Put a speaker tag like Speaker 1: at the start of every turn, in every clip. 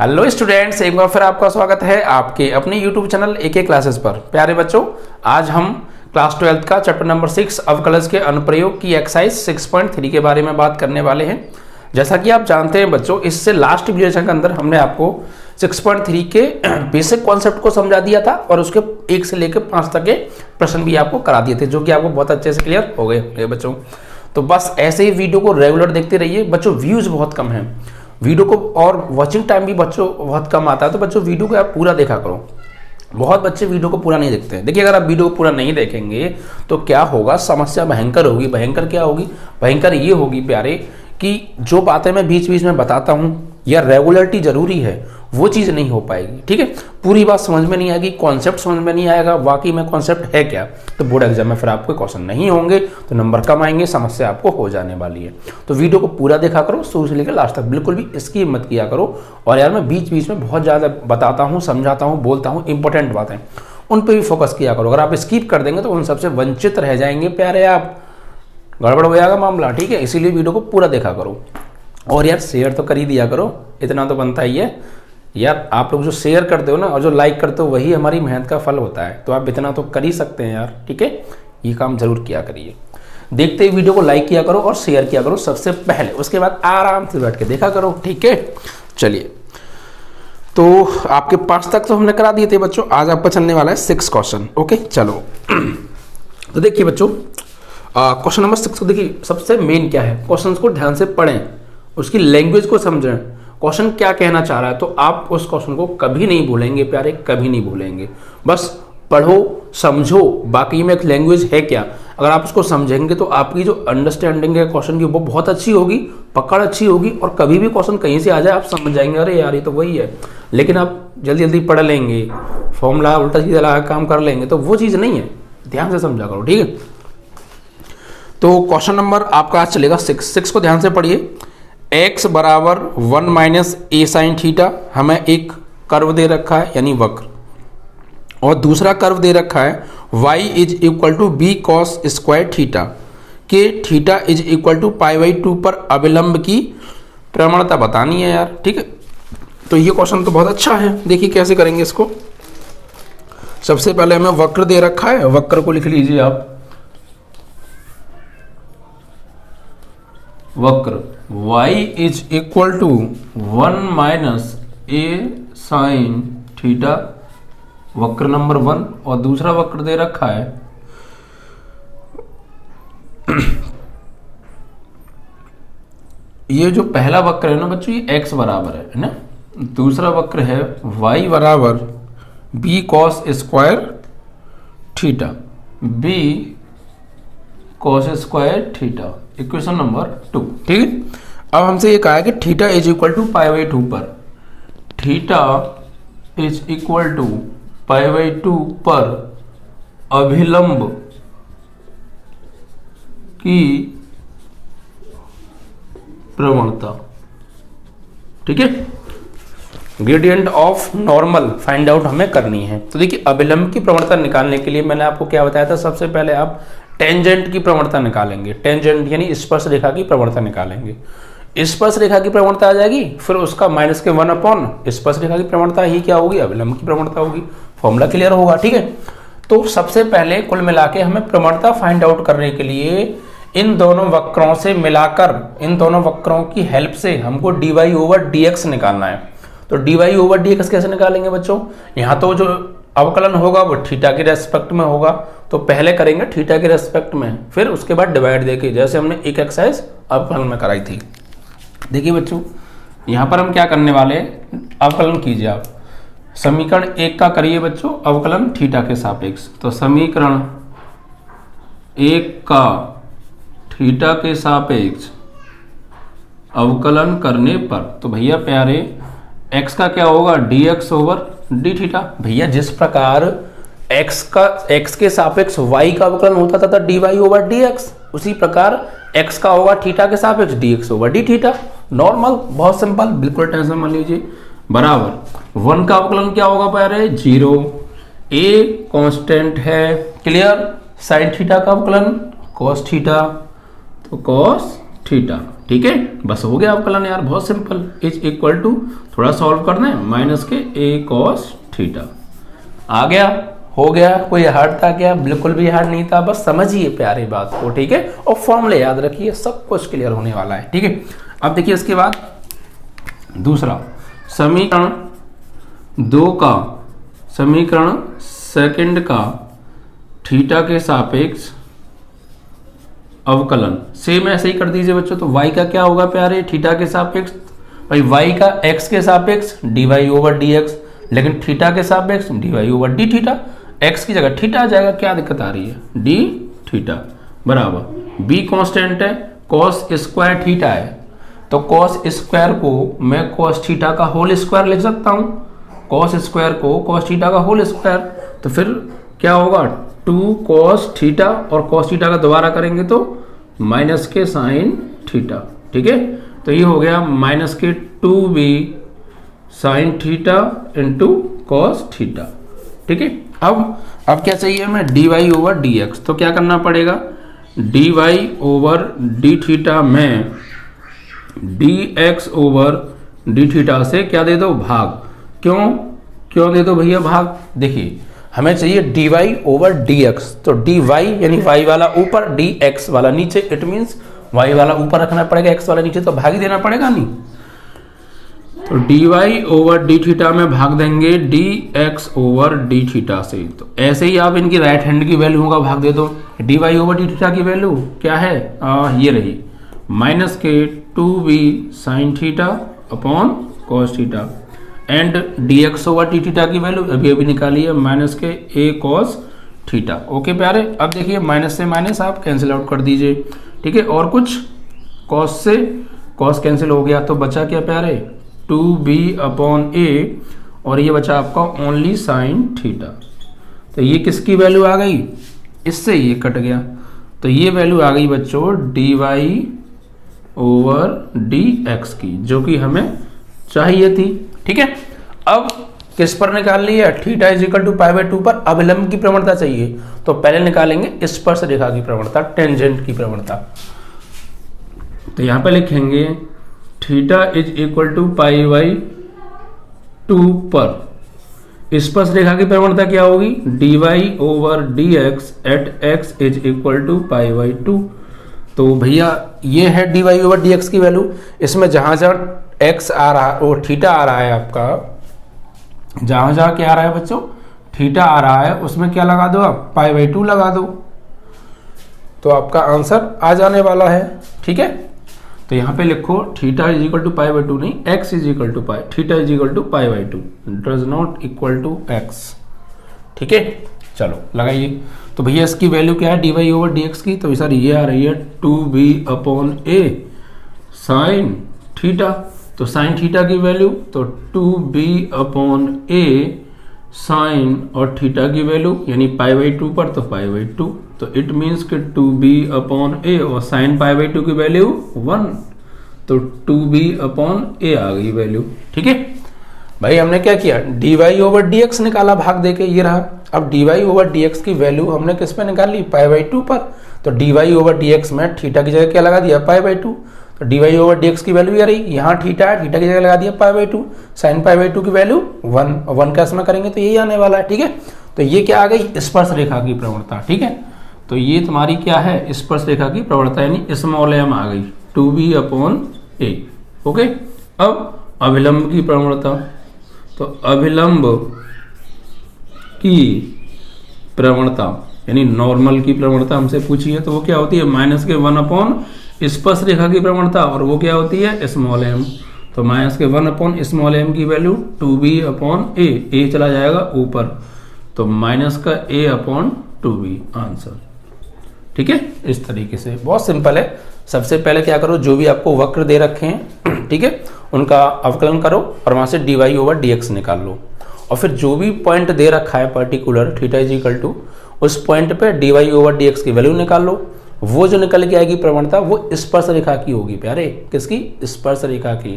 Speaker 1: Hello students, एक बार फिर आपका स्वागत है आपके अपने यूट्यूब चैनल एके क्लासेस पर। प्यारे बच्चों, आज हम क्लास 12 का चैप्टर नंबर 6 अवकलज के अनुप्रयोग की एक्सरसाइज 6.3 के बारे में बात करने वाले हैं। जैसा कि आप जानते हैं बच्चों, इससे लास्ट वीडियो के अंदर हमने आपको 6.3 के बेसिक कॉन्सेप्ट को समझा दिया था और उसके 1 से लेकर 5 तक के प्रश्न भी आपको करा दिए थे, जो कि आपको बहुत अच्छे से क्लियर हो गए बच्चों। तो बस ऐसे ही वीडियो को रेगुलर देखते रहिए बच्चों। व्यूज बहुत कम है वीडियो को और वॉचिंग टाइम भी बच्चों बहुत कम आता है, तो बच्चों वीडियो को आप पूरा देखा करो। बहुत बच्चे वीडियो को पूरा नहीं देखते हैं। देखिए, अगर आप वीडियो को पूरा नहीं देखेंगे तो क्या होगा, समस्या भयंकर होगी। भयंकर क्या होगी? भयंकर ये होगी प्यारे कि जो बातें मैं बीच बीच में बताता हूँ या रेगुलरिटी जरूरी है, वो चीज़ नहीं हो पाएगी। ठीक है, पूरी बात समझ में नहीं आएगी, कॉन्सेप्ट समझ में नहीं आएगा, वाकई में कॉन्सेप्ट है क्या, तो बोर्ड एग्जाम में फिर आपको क्वेश्चन नहीं होंगे, तो नंबर कम आएंगे, समस्या आपको हो जाने वाली है। तो वीडियो को पूरा देखा करो, शुरू से लेकर लास्ट तक, बिल्कुल भी स्किप मत किया करो। और यार, मैं बीच बीच में बहुत ज़्यादा बताता हूँ, समझाता हूँ, बोलता हूँ, इंपॉर्टेंट बातें, उन पर भी फोकस किया करो। अगर आप स्किप कर देंगे तो उन सबसे वंचित रह जाएंगे प्यारे, आप गड़बड़ हो जाएगा मामला। ठीक है, इसीलिए वीडियो को पूरा देखा करो। और यार, शेयर तो कर ही दिया करो, इतना तो बनता ही है यार। आप लोग जो शेयर करते हो ना और जो लाइक करते हो, वही हमारी मेहनत का फल होता है। तो आप इतना तो कर ही सकते हैं यार। ठीक है, ये काम जरूर किया करिए। देखते ही वीडियो को लाइक किया करो और शेयर किया करो सबसे पहले, उसके बाद आराम से बैठ के देखा करो। ठीक है, चलिए। तो आपके 5 तक तो हमने करा दिए थे बच्चों। आज आपका चलने वाला है 6 क्वेश्चन। ओके, चलो। तो देखिए बच्चों, क्वेश्चन नंबर 6 को देखिए। सबसे मेन क्या है, क्वेश्चन को ध्यान से पढ़ें, उसकी लैंग्वेज को समझें, क्वेश्चन क्या कहना चाह रहा है, तो आप उस क्वेश्चन को कभी नहीं भूलेंगे प्यारे, कभी नहीं भूलेंगे। बस पढ़ो, समझो, बाकी में एक लैंग्वेज है क्या, अगर आप उसको समझेंगे तो आपकी जो अंडरस्टैंडिंग है क्वेश्चन की वो बहुत अच्छी होगी, पकड़ अच्छी होगी, और कभी भी क्वेश्चन कहीं से आ जाए आप समझ जाएंगे, अरे यार ये तो वही है। लेकिन आप जल्दी जल्दी पढ़ लेंगे, फॉर्मूला उल्टा सीधा लगा काम कर लेंगे, तो वो चीज़ नहीं है। ध्यान से समझा करो। ठीक है, तो क्वेश्चन नंबर आपका आज चलेगा 6 को ध्यान से पढ़िए। x बराबर 1 माइनस ए साइन थीटा, हमें एक कर्व दे रखा है यानी वक्र, और दूसरा कर्व दे रखा है y is equal to B cos square theta के थीटा इज इक्वल टू π/2 पर अविलंब की प्रवणता बतानी है यार। ठीक है, तो ये क्वेश्चन तो बहुत अच्छा है। देखिए कैसे करेंगे इसको। सबसे पहले हमें वक्र दे रखा है, वक्र को लिख लीजिए आप। वक्र y is equal to 1 minus a sine theta, वक्र नंबर 1, और दूसरा वक्र दे रखा है ये जो पहला वक्र है ना बच्चों, ये x बराबर है ना। दूसरा वक्र है y बराबर b cos square theta, b cos square theta, equation number 2। ठीक है, अब हमसे ये कहा है कि थीटा इज इक्वल टू π/2 पर, थीटा इज इक्वल टू π/2 पर अभिलंब की प्रवणता। ठीक है, gradient of normal find out हमें करनी है। तो देखिए, अभिलंब की प्रवणता निकालने के लिए मैंने आपको क्या बताया था, सबसे पहले आप टेंजेंट की प्रवणता निकालेंगे। टेंजेंट यानी स्पर्श रेखा की प्रवणता निकालेंगे। स्पर्श रेखा की प्रवणता आ जाएगी, फिर उसका माइनस के 1 अपॉन स्पर्श रेखा की प्रवणता ही क्या होगी, अविलंब की प्रवणता होगी। फॉर्मूला क्लियर होगा। ठीक है, तो सबसे पहले कुल मिला के हमें प्रवणता फाइंड आउट करने के लिए इन दोनों वक्रों से मिलाकर, इन दोनों वक्रों की हेल्प से हमको dy/dx निकालना है। तो dy/dx कैसे निकालेंगे बच्चों, यहाँ तो जो अवकलन होगा वो थीटा के रेस्पेक्ट में होगा, तो पहले करेंगे थीटा के रेस्पेक्ट में, फिर उसके बाद डिवाइड देके, जैसे हमने एक एक्सरसाइज अवकलन में कराई थी। देखिए बच्चों, यहाँ पर हम क्या करने वाले हैं, अवकलन कीजिए आप। समीकरण 1 का करिए बच्चों अवकलन थीटा के सापेक्ष। तो समीकरण 1 का थीटा के सापेक्ष अवकलन करने पर, तो भैया प्यारे x का क्या होगा, dx ओवर डी थीटा। भैया जिस प्रकार x के सापेक्ष y का अवकलन होता था dy/dx, उसी प्रकार x का होगा थीटा के सापेक्ष dx/d थीटा। नॉर्मल, बहुत सिंपल, बिल्कुल टेंशन मत लीजिए। बराबर 1 का अवकलन क्या होगा प्यारे, 0, a कांस्टेंट है, क्लियर। साइन थीटा का अवकलन cos थीटा, तो cos थीटा। ठीक है, बस हो गया अवकलन यार, बहुत सिंपल। इज इक्वल टू, थोड़ा सॉल्व कर दें, माइनस के a कॉस थीटा। आ गया, हो गया। कोई हार्ड था क्या? बिल्कुल भी हार्ड नहीं था, बस समझिए प्यारी बात को, ठीक है। और फॉर्मूले याद रखिए, सब कुछ क्लियर होने वाला है, ठीक है। अब देखिए इसके बाद दूसरा समीकरण 2 का, समीकरण सेकंड का थीटा के सापेक्ष अवकलन सेम ऐसे ही कर दीजिए बच्चों। तो y का क्या होगा प्यारे? थीटा के सापेक्ष, भाई y का x के सापेक्ष dy ओवर dx, लेकिन थीटा के सापेक्ष dy over d theta. x की जगह थीटा आ जाएगा, क्या दिक्कत आ रही है? d थीटा बराबर b कांस्टेंट है, cos स्क्वायर थीटा है, तो cos स्क्वायर को मैं cos थीटा का होल स्क्वायर लिख सकता हूं, cos स्क्वायर को cos थीटा का होल स्क्वायर। तो फिर क्या होगा? 2 cos थीटा, और cos थीटा का दोबारा करेंगे तो माइनस के साइन थीटा, ठीक है। तो ये हो गया माइनस के 2b sine theta into cos theta, ठीक है। अब क्या चाहिए हमें? dy over dx। तो क्या करना पड़ेगा? dy ओवर d थीटा में dx ओवर d थीटा से क्या दे दो? भाग। क्यों दे दो भैया भाग? देखिए हमें चाहिए dy ओवर dx, तो dy यानी y वाला ऊपर, dx वाला नीचे, इट मीन्स y वाला ऊपर रखना पड़ेगा, x वाला नीचे, तो भाग ही देना पड़ेगा नहीं। तो dy ओवर d थीटा में भाग देंगे dx ओवर d थीटा से। तो ऐसे ही आप इनकी राइट हैंड की वैल्यू का भाग दे दो। dy ओवर d थीटा की वैल्यू क्या है? ये रही, माइनस के 2b sine theta upon cos theta, and dx over d theta की वैल्यू अभी निकाली है, माइनस के a cos थीटा। ओके प्यारे, अब देखिए माइनस से माइनस आप कैंसिल आउट कर दीजिए, ठीक है। और कुछ cos से cos कैंसिल हो गया, तो बचा क्या प्यारे? 2b अपॉन a, और ये बचा आपका ओनली साइन थीटा। तो ये किसकी वैल्यू आ गई? इससे ये कट गया, तो ये वैल्यू आ गई बच्चों dy ओवर dx की, जो कि हमें चाहिए थी, ठीक है। अब किस पर निकाल लिया? Theta is equal to pi by 2 पर अभिलंब की प्रवणता चाहिए, तो पहले निकालेंगे स्पर्श रेखा की प्रवणता, टेंजेंट की प्रवणता। तो यहां पे लिखेंगे theta is equal to pi by 2 पर स्पर्श रेखा की प्रवणता क्या होगी? dy over dx at x is equal to pi by 2। तो भैया ये है dy ओवर dx की वैल्यू, इसमें जहां x आ रहा है और थीटा आ रहा है आपका, जहां क्या आ रहा है बच्चों? थीटा आ रहा है, उसमें क्या लगा दो आप? पाई बाय 2 लगा दो, तो आपका आंसर आ जाने वाला है, ठीक है। तो यहां पे लिखो theta is equal to pi by 2 नहीं, x is equal to pi, theta is equal to pi by 2 does not equal to x, ठीक है। चलो लगाइए। तो भैया इसकी वैल्यू क्या है dy ओवर dx की? तो सर ये आ रही है 2b upon a sine theta. तो साइन थीटा की वैल्यू तो 2b अपॉन a साइन और थीटा की वैल्यू यानी पाई बाई 2 पर तो पाई बाई 2, तो इट मीन्स कि 2b अपॉन a और साइन पाई बाई 2 की वैल्यू 1, तो 2b अपॉन a आ गई वैल्यू, ठीक है। भाई हमने क्या किया? dy ओवर dx निकाला भाग देके, ये रहा। अब dy ओवर dx की वैल्यू हमने किस पे निकाली? पाई बाई 2 पर। तो dy ओवर dx में थीटा की जगह क्या लगा दिया? Pi by 2। तो dy ओवर dx की वैल्यू ये रही, यहाँ थीटा है, थीटा की जगह लगा दिया pi by 2, sine pi by 2 की वैल्यू 1, 1 का इसमें करेंगे तो यही आने वाला है, ठीक है। तो ये क्या आ गई? स्पर्श रेखा की प्रवणता, ठीक है। तो ये तुम्हारी क्या है? स्पर्श रेखा की प्रवणता यानी स्मॉल m आ गई 2b अपॉन a, ओके। अब अभिलंब की प्रवणता, तो अभिलंब की प्रवणता यानी नॉर्मल की प्रवणता हमसे पूछी है, तो वो क्या होती है? माइनस के 1 अपॉन स्पर्श रेखा की प्रवणता, और वो क्या होती है? Small m। तो माइनस के 1 अपॉन स्मॉल m की वैल्यू 2b अपॉन a चला जाएगा ऊपर, तो माइनस का a अपॉन 2b आंसर, ठीक है। इस तरीके से बहुत सिंपल है। सबसे पहले क्या करो, जो भी आपको वक्र दे रखे हैं, ठीक है, उनका अवकलन करो और वहां से dy ओवर dx निकाल लो, और फिर जो भी पॉइंट दे रखा है particular theta is equal to, उस पॉइंट पे dy ओवर dx की वैल्यू निकाल लो। वो जो निकल के आएगी प्रवणता वो स्पर्श रेखा की होगी प्यारे। किसकी? स्पर्श रेखा की,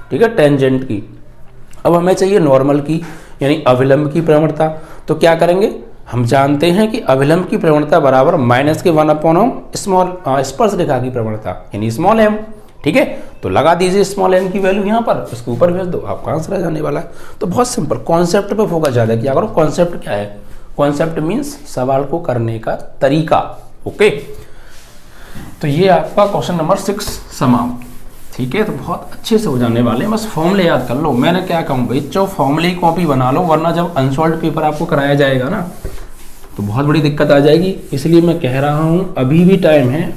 Speaker 1: ठीक है, टेंजेंट की। अब हमें चाहिए नॉर्मल की यानी अभिलंब की प्रवणता। तो क्या करेंगे? हम जानते हैं कि अभिलंब की प्रवणता बराबर माइनस के 1 अपॉन स्मॉल स्पर्श रेखा की प्रवणता यानी स्मॉल m, ठीक है, तो लगा दीजिए स्मॉल n की वैल्यू यहाँ पर, इसके ऊपर भेज दो, आपका आंसर आ जाने वाला है। तो बहुत सिंपल, कॉन्सेप्ट पे फोकस ज़्यादा किया करो। कॉन्सेप्ट क्या है? कॉन्सेप्ट मीन्स सवाल को करने का तरीका। ओके, तो ये आपका क्वेश्चन नंबर 6 समाप्त। ठीक है, तो बहुत अच्छे से हो जाने वाले हैं, बस फॉर्मूले याद कर लो। मैंने क्या कहूँ भाई, जो फॉर्मूले की कॉपी बना लो, वरना जब अनसॉल्व पेपर आपको कराया जाएगा ना तो बहुत बड़ी दिक्कत आ जाएगी। इसलिए मैं कह रहा हूँ अभी भी टाइम है,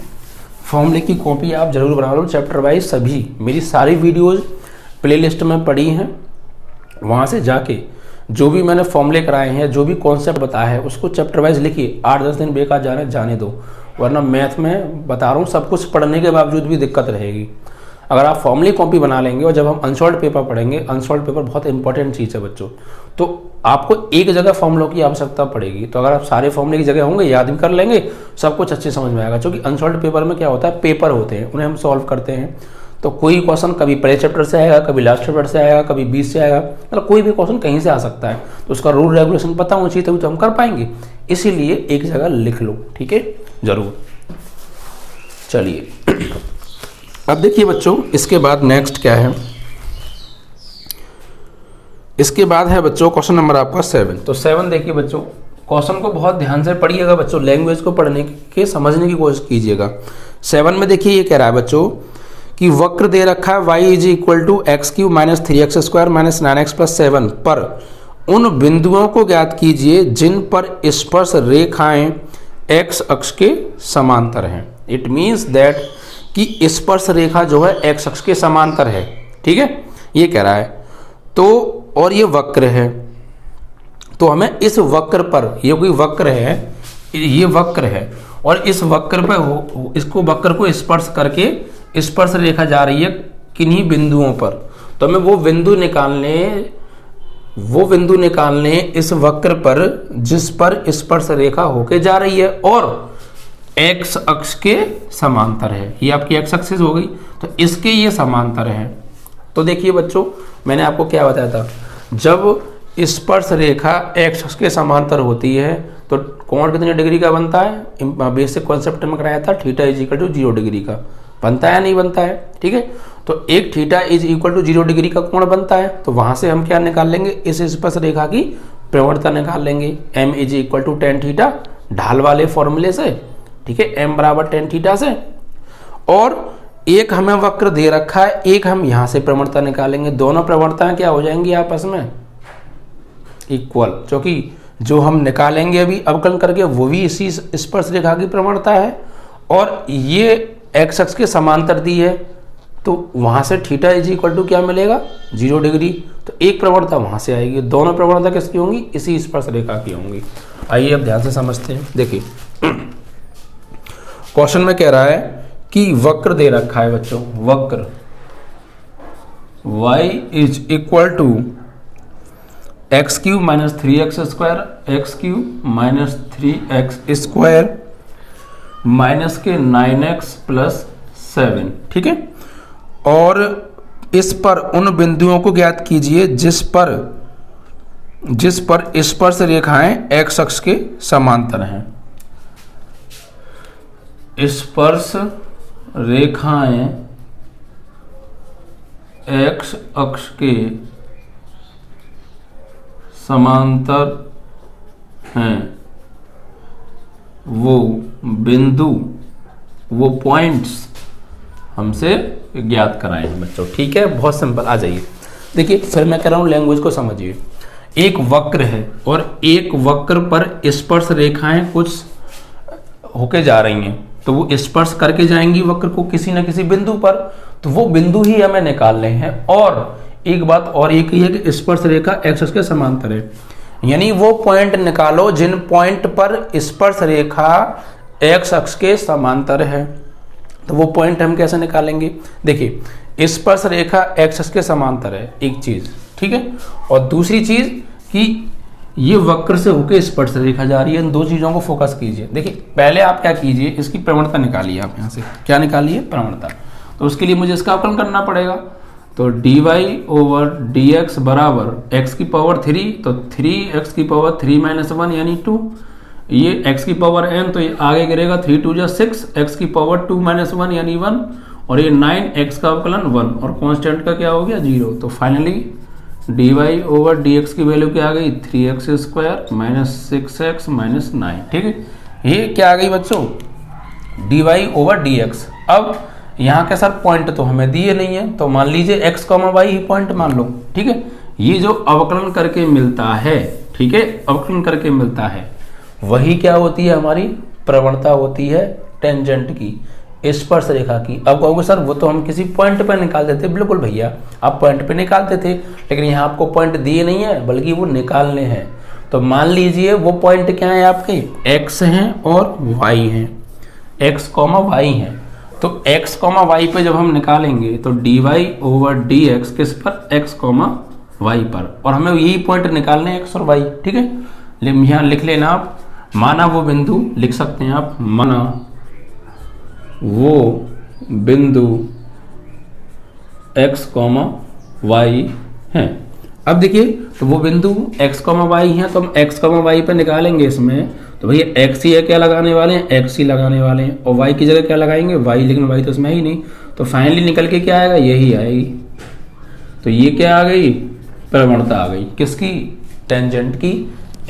Speaker 1: फॉर्मूले की कॉपी आप जरूर बना लो चैप्टर वाइज। सभी मेरी सारी वीडियोज़ प्लेलिस्ट में पड़ी हैं, वहाँ से जाके जो भी मैंने फॉर्मूले कराए हैं, जो भी कॉन्सेप्ट बताया है, उसको चैप्टर वाइज लिखिए। 8-10 दिन बेकार जाने दो, वरना मैथ में बता रहा हूँ सब कुछ पढ़ने के बावजूद भी दिक्कत रहेगी। अगर आप फॉर्मूले कॉपी बना लेंगे और जब हम अनसॉल्व पेपर पढ़ेंगे, अनसॉल्व पेपर बहुत इंपॉर्टेंट चीज़ है बच्चों, तो आपको एक जगह फॉर्मूलों की आवश्यकता पड़ेगी। तो अगर आप सारे फॉर्मूले की जगह होंगे, याद भी कर लेंगे, सब कुछ अच्छे समझ में आएगा। क्योंकि अनसॉल्व पेपर में क्या होता है, पेपर होते हैं, उन्हें हम सॉल्व करते हैं। तो कोई क्वेश्चन कभी पहले चैप्टर से आएगा, कभी लास्ट चैप्टर से आएगा, कभी 20 से आएगा, मतलब कोई भी क्वेश्चन कहीं से आ सकता है। तो उसका रूल रेगुलेशन पता होना चाहिए, तभी तो हम कर पाएंगे। इसीलिए एक जगह लिख लो, ठीक है, जरूर। चलिए अब देखिए बच्चों, इसके बाद नेक्स्ट क्या है, इसके बाद है बच्चों क्वेश्चन नंबर आपका 7। तो 7 देखिए बच्चों, क्वेश्चन को बहुत ध्यान से पढ़िएगा बच्चों, लैंग्वेज को पढ़ने के समझने की कोशिश कीजिएगा। 7 में देखिए ये कह रहा है बच्चों कि वक्र दे रखा है y is equal to x cube minus 3x square minus 9x plus 7 पर उन बिंदुओं को ज्ञात कीजिए जिन पर स्पर्श रेखाएं x अक्ष के समांतर हैं। इट मीन्स दैट कि स्पर्श रेखा जो है x अक्ष के समांतर है। ठीक है, ये कह रहा है। तो और ये वक्र है, तो हमें इस वक्र पर, ये कोई वक्र है, ये वक्र है, और इस वक्र पर इसको वक्र को स्पर्श करके स्पर्श रेखा जा रही है किन्हीं बिंदुओं पर। तो हमें वो बिंदु निकालने इस वक्र पर जिस पर स्पर्श रेखा होके जा रही है और x अक्ष के समांतर है। ये आपकी x एक्सिस हो गई, तो इसके ये समांतर है। तो देखिए बच्चों, मैंने आपको क्या बताया था, जब स्पर्श रेखा x अक्ष के समांतर होती है तो कोण कितने डिग्री का बनता है? बेसिक कॉन्सेप्ट में कराया था, theta is equal to 0 degree का बनता है, नहीं बनता है? ठीक है, तो एक theta is equal to 0 degree का कोण बनता है। तो वहां से हम क्या निकाल लेंगे, इस स्पर्श रेखा की प्रवणता निकाल लेंगे, m is equal to tan theta, ढाल वाले फॉर्मूले से। ठीक है, m बराबर tan थीटा से। और एक हमें वक्र दे रखा है, एक हम यहां से प्रवणता निकालेंगे। दोनों प्रवणताएं क्या हो जाएंगी आपस में? इक्वल, क्योंकि जो हम निकालेंगे अभी अवकलन करके वो भी इसी स्पर्श रेखा की प्रवणता है और ये x अक्ष के समांतर दी है, तो वहां से थीटा इज इक्वल टू क्या मिलेगा? 0 डिग्री। तो एक प्रवणता वहां से आएगी, दोनों प्रवणता किसकी होंगी? इसी स्पर्श रेखा की होंगी। आइए अब ध्यान से समझते हैं। देखिए क्वेश्चन में कह रहा है कि वक्र दे रखा है बच्चों, वक्र y is equal to x cube minus 3x square, x cube minus 3x square minus के 9x प्लस 7। ठीक है, और इस पर उन बिंदुओं को ज्ञात कीजिए जिस पर स्पर्श रेखाएं x अक्ष के समांतर हैं। स्पर्श रेखाएं x अक्ष के समांतर हैं, वो बिंदु, वो पॉइंट्स हमसे ज्ञात कराए हैं बच्चों। ठीक है, बहुत सिंपल। आ जाइए, देखिए फिर मैं कह रहा हूं लैंग्वेज को समझिए। एक वक्र है और एक वक्र पर स्पर्श रेखाएं कुछ होके जा रही हैं, तो वो स्पर्श करके जाएंगी वक्र को किसी न किसी बिंदु पर, तो वो बिंदु ही हमें निकालने हैं। और एक बात और एक ही है कि स्पर्श रेखा x अक्ष के समांतर है, यानी वो पॉइंट निकालो जिन पॉइंट पर स्पर्श रेखा x अक्ष के समांतर है। तो वो पॉइंट हम कैसे निकालेंगे? देखिए स्पर्श रेखा x अक्ष के समांतर है, एक चीज, ठीक है, और दूसरी चीज कि ये वक्र से होकर स्पर्श रेखा जा रही है। इन दो चीजों को फोकस कीजिए। देखिए पहले आप क्या कीजिए, इसकी प्रवणता निकालिए। आप यहाँ से क्या निकालिए? प्रवणता। तो उसके लिए मुझे इसका अवकलन करना पड़ेगा। तो dy ओवर dx बराबर x की पावर 3, तो 3x की पावर 3 माइनस 1 यानी 2, ये x की पावर n, तो ये आगे गिरेगा 3 2 जा 6, x की पावर 2 माइनस 1 यानी 1, और ये 9x का अवकलन 1 और कांस्टेंट का क्या हो गया 0। तो फाइनली dy ओवर dx की वैल्यू क्या आ गई 3x square minus 6x minus 9। ठीक है, ये क्या आ गई बच्चों dy ओवर dx। अब यहाँ के सर पॉइंट तो हमें दिए नहीं है, तो मान लीजिए x, y ही पॉइंट मान लो। ठीक है, ये जो अवकलन करके मिलता है, ठीक है, अवकलन करके मिलता है वही क्या होती है हमारी प्रवणता होती है टेंजेंट की, स्पर्श रेखा की। अब कहोगे सर वो तो हम किसी पॉइंट पे निकाल देते, बिल्कुल भैया आप पॉइंट पे निकालते थे, लेकिन यहाँ आपको पॉइंट दिए नहीं है बल्कि वो निकालने हैं। तो मान लीजिए वो पॉइंट क्या है आपके x हैं और y हैं, x, y हैं। तो x, y पे जब हम निकालेंगे तो dy ओवर dx किस पर x, y पर, और हमें यही पॉइंट निकालने हैं x और y। ठीक है, यहाँ लिख लेना आप, माना वो बिंदु लिख सकते हैं आप, माना वो बिंदु x, y है। अब देखिए तो वो बिंदु x, y है, तो हम x, y पे निकालेंगे इसमें, तो भैया x ही है, क्या लगाने वाले हैं x ही लगाने वाले हैं, और y की जगह क्या लगाएंगे y, लेकिन y तो इसमें ही नहीं। तो फाइनली निकल के क्या आएगा यही आएगी। तो ये क्या आ गई प्रवणता आ गई किसकी टेंजेंट की,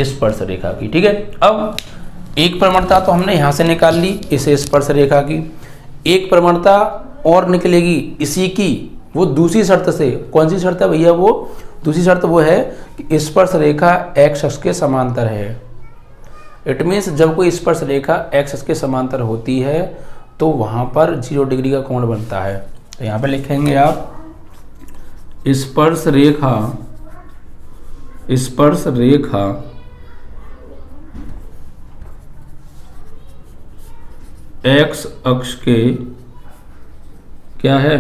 Speaker 1: स्पर्श रेखा की। ठीक है, अब एक प्रवणता तो हमने यहाँ से निकाल ली इस स्पर्श रेखा की, एक प्रवणता और निकलेगी इसी की, वो दूसरी शर्त से। कौन सी शर्त है भैया वो दूसरी शर्त वो है कि स्पर्श रेखा x अक्ष के समांतर है। इट मीन्स जब कोई स्पर्श रेखा x अक्ष के समांतर होती है तो वहाँ पर 0 डिग्री का कोण बनता है। तो यहाँ पे लिखेंगे आप स्पर्श रेखा x अक्ष के क्या है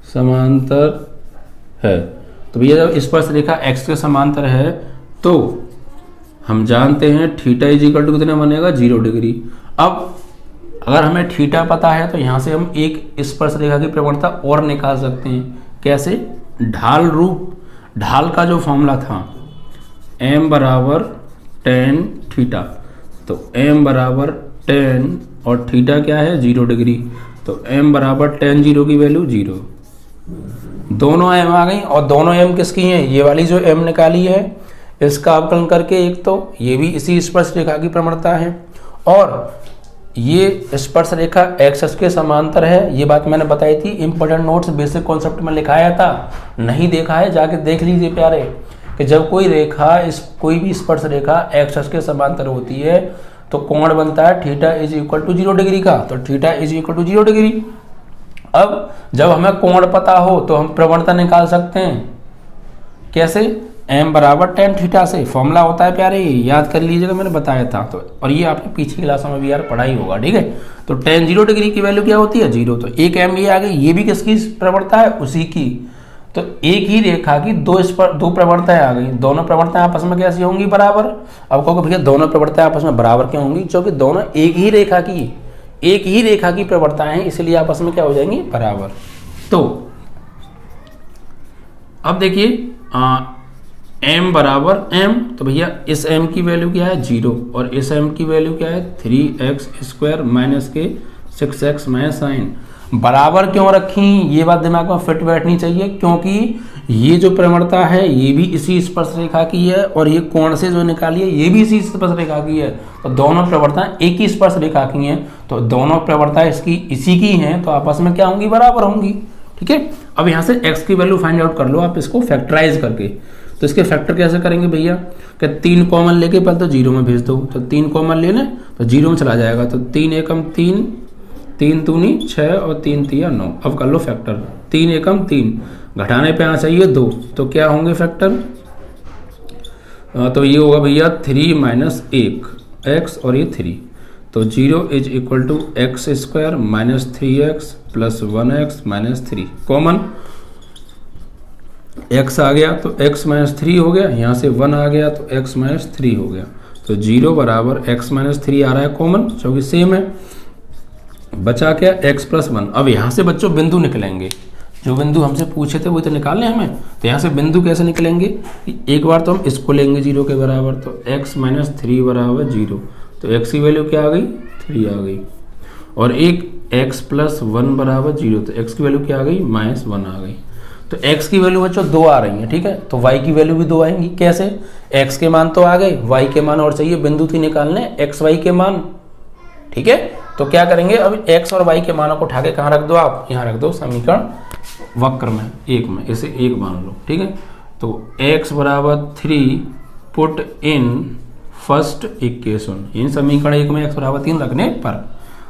Speaker 1: समांतर है। तो भैया जब स्पर्श रेखा x के समांतर है तो हम जानते हैं थीटा इज इक्वल टू कितना बनेगा 0 डिग्री। अब अगर हमें थीटा पता है तो यहाँ से हम एक स्पर्श रेखा की प्रवणता और निकाल सकते हैं। कैसे, ढाल रूप, ढाल का जो फॉर्मूला था m बराबर tan थीटा, तो m बराबर tan और थीटा क्या है 0 डिग्री, तो m बराबर tan 0 की वैल्यू 0। दोनों m आ गई, और दोनों m किसकी हैं, ये वाली जो m निकाली है इसका अवकलन करके, एक तो ये भी इसी स्पर्श रेखा की प्रवणता है, और ये स्पर्श रेखा x अक्ष के समांतर है। ये बात मैंने बताई थी, इंपॉर्टेंट नोट्स बेसिक कॉन्सेप्ट में लिखाया था, नहीं देखा है जाके देख लीजिए प्यारे, कि जब कोई रेखा कोई भी स्पर्श रेखा x अक्ष के समांतर होती है तो कोण बनता है theta is equal to 0 degree का, तो theta is equal to 0 degree. अब जब हमें कोण पता हो तो हम प्रवणता निकाल सकते हैं। कैसे, m बराबर tan थीटा से, फॉर्मूला होता है प्यारे, याद कर लीजिएगा, मैंने बताया था। तो और ये आपने पिछली क्लासों में भी यार पढ़ा ही होगा। ठीक है, तो tan 0 डिग्री की वैल्यू क्या होती है 0, तो एक m ये आ गई, ये भी किसकी प्रवणता है उसी की। तो एक ही रेखा की दो प्रवणताएं आ गई, दोनों प्रवणताएं आपस में कैसी होंगी बराबर। अब कहोगे भैया दोनों प्रवणताएं आपस में बराबर क्यों होंगी, क्योंकि दोनों एक ही रेखा की प्रवणताएं हैं, इसलिए आपस में क्या हो जाएंगी बराबर। तो अब देखिए m बराबर m, तो भैया इस m की वैल्यू क्या है 0 और इस m की वैल्यू क्या है 3x स्क्वायर माइनस के 6x माइनस 9। बराबर क्यों रखी, ये बात दिमाग में फिट बैठनी चाहिए, क्योंकि ये जो प्रवणता है ये भी इसी स्पर्श रेखा की है, और ये कोण से जो निकाली है ये भी इसी स्पर्श रेखा की है। तो दोनों प्रवणताएं एक ही स्पर्श रेखा की हैं, तो दोनों प्रवणताएं इसकी इसी की हैं, तो आपस में क्या होंगी बराबर होंगी। ठीक है, अब यहाँ से x की वैल्यू फाइंड आउट कर लो आप इसको फैक्टराइज करके। तो इसके फैक्टर कैसे करेंगे भैया, कि 3 कॉमन लेके पहले तो 0 में भेज दो, तो 3 कॉमन ले लें तो 0 में चला जाएगा, तो 3 एकम 3, 3 दूनी 6 और 3 तिया 9। अब कर लो फैक्टर, 3 एकम 3, घटाने पे आना चाहिए 2, तो क्या होंगे फैक्टर, तो ये होगा भैया 3 माइनस 1 x और ये 3, तो 0 is equal to x square minus 3x plus 1x minus 3। Common x आ गया तो x माइनस 3 हो गया, यहाँ से 1 आ गया तो x माइनस 3 हो गया, तो 0 बराबर x माइनस 3 आ रहा है कॉमन, क्योंकि सेम है। बचा क्या x प्लस 1। अब यहाँ से बच्चों बिंदु निकलेंगे, जो बिंदु हमसे पूछे थे वही तो निकालने हमें। तो यहाँ से बिंदु कैसे निकलेंगे, एक बार तो हम इसको लेंगे 0 के बराबर, तो x माइनस 3 बराबर 0, तो x की वैल्यू क्या आ गई 3 आ गई, और एक x प्लस 1 बराबर 0, तो x की वैल्यू क्या आ गई, -1 आ गई। तो x की वैल्यू बच्चों 2 आ रही है, ठीक है, तो y की वैल्यू भी 2 आएंगी। कैसे, x के मान तो आ गए, y के मान और चाहिए, बिंदु थी निकालने x y के मान, ठीक है। तो क्या करेंगे, अब x और y के मानों को उठा के कहाँ रख दो, आप यहाँ रख दो समीकरण वक्र में, एक में, इसे एक मान लो, ठीक है। तो x बराबर 3 पुट इन फर्स्ट इक्वेशन, इन समीकरण एक में x बराबर 3 रखने पर,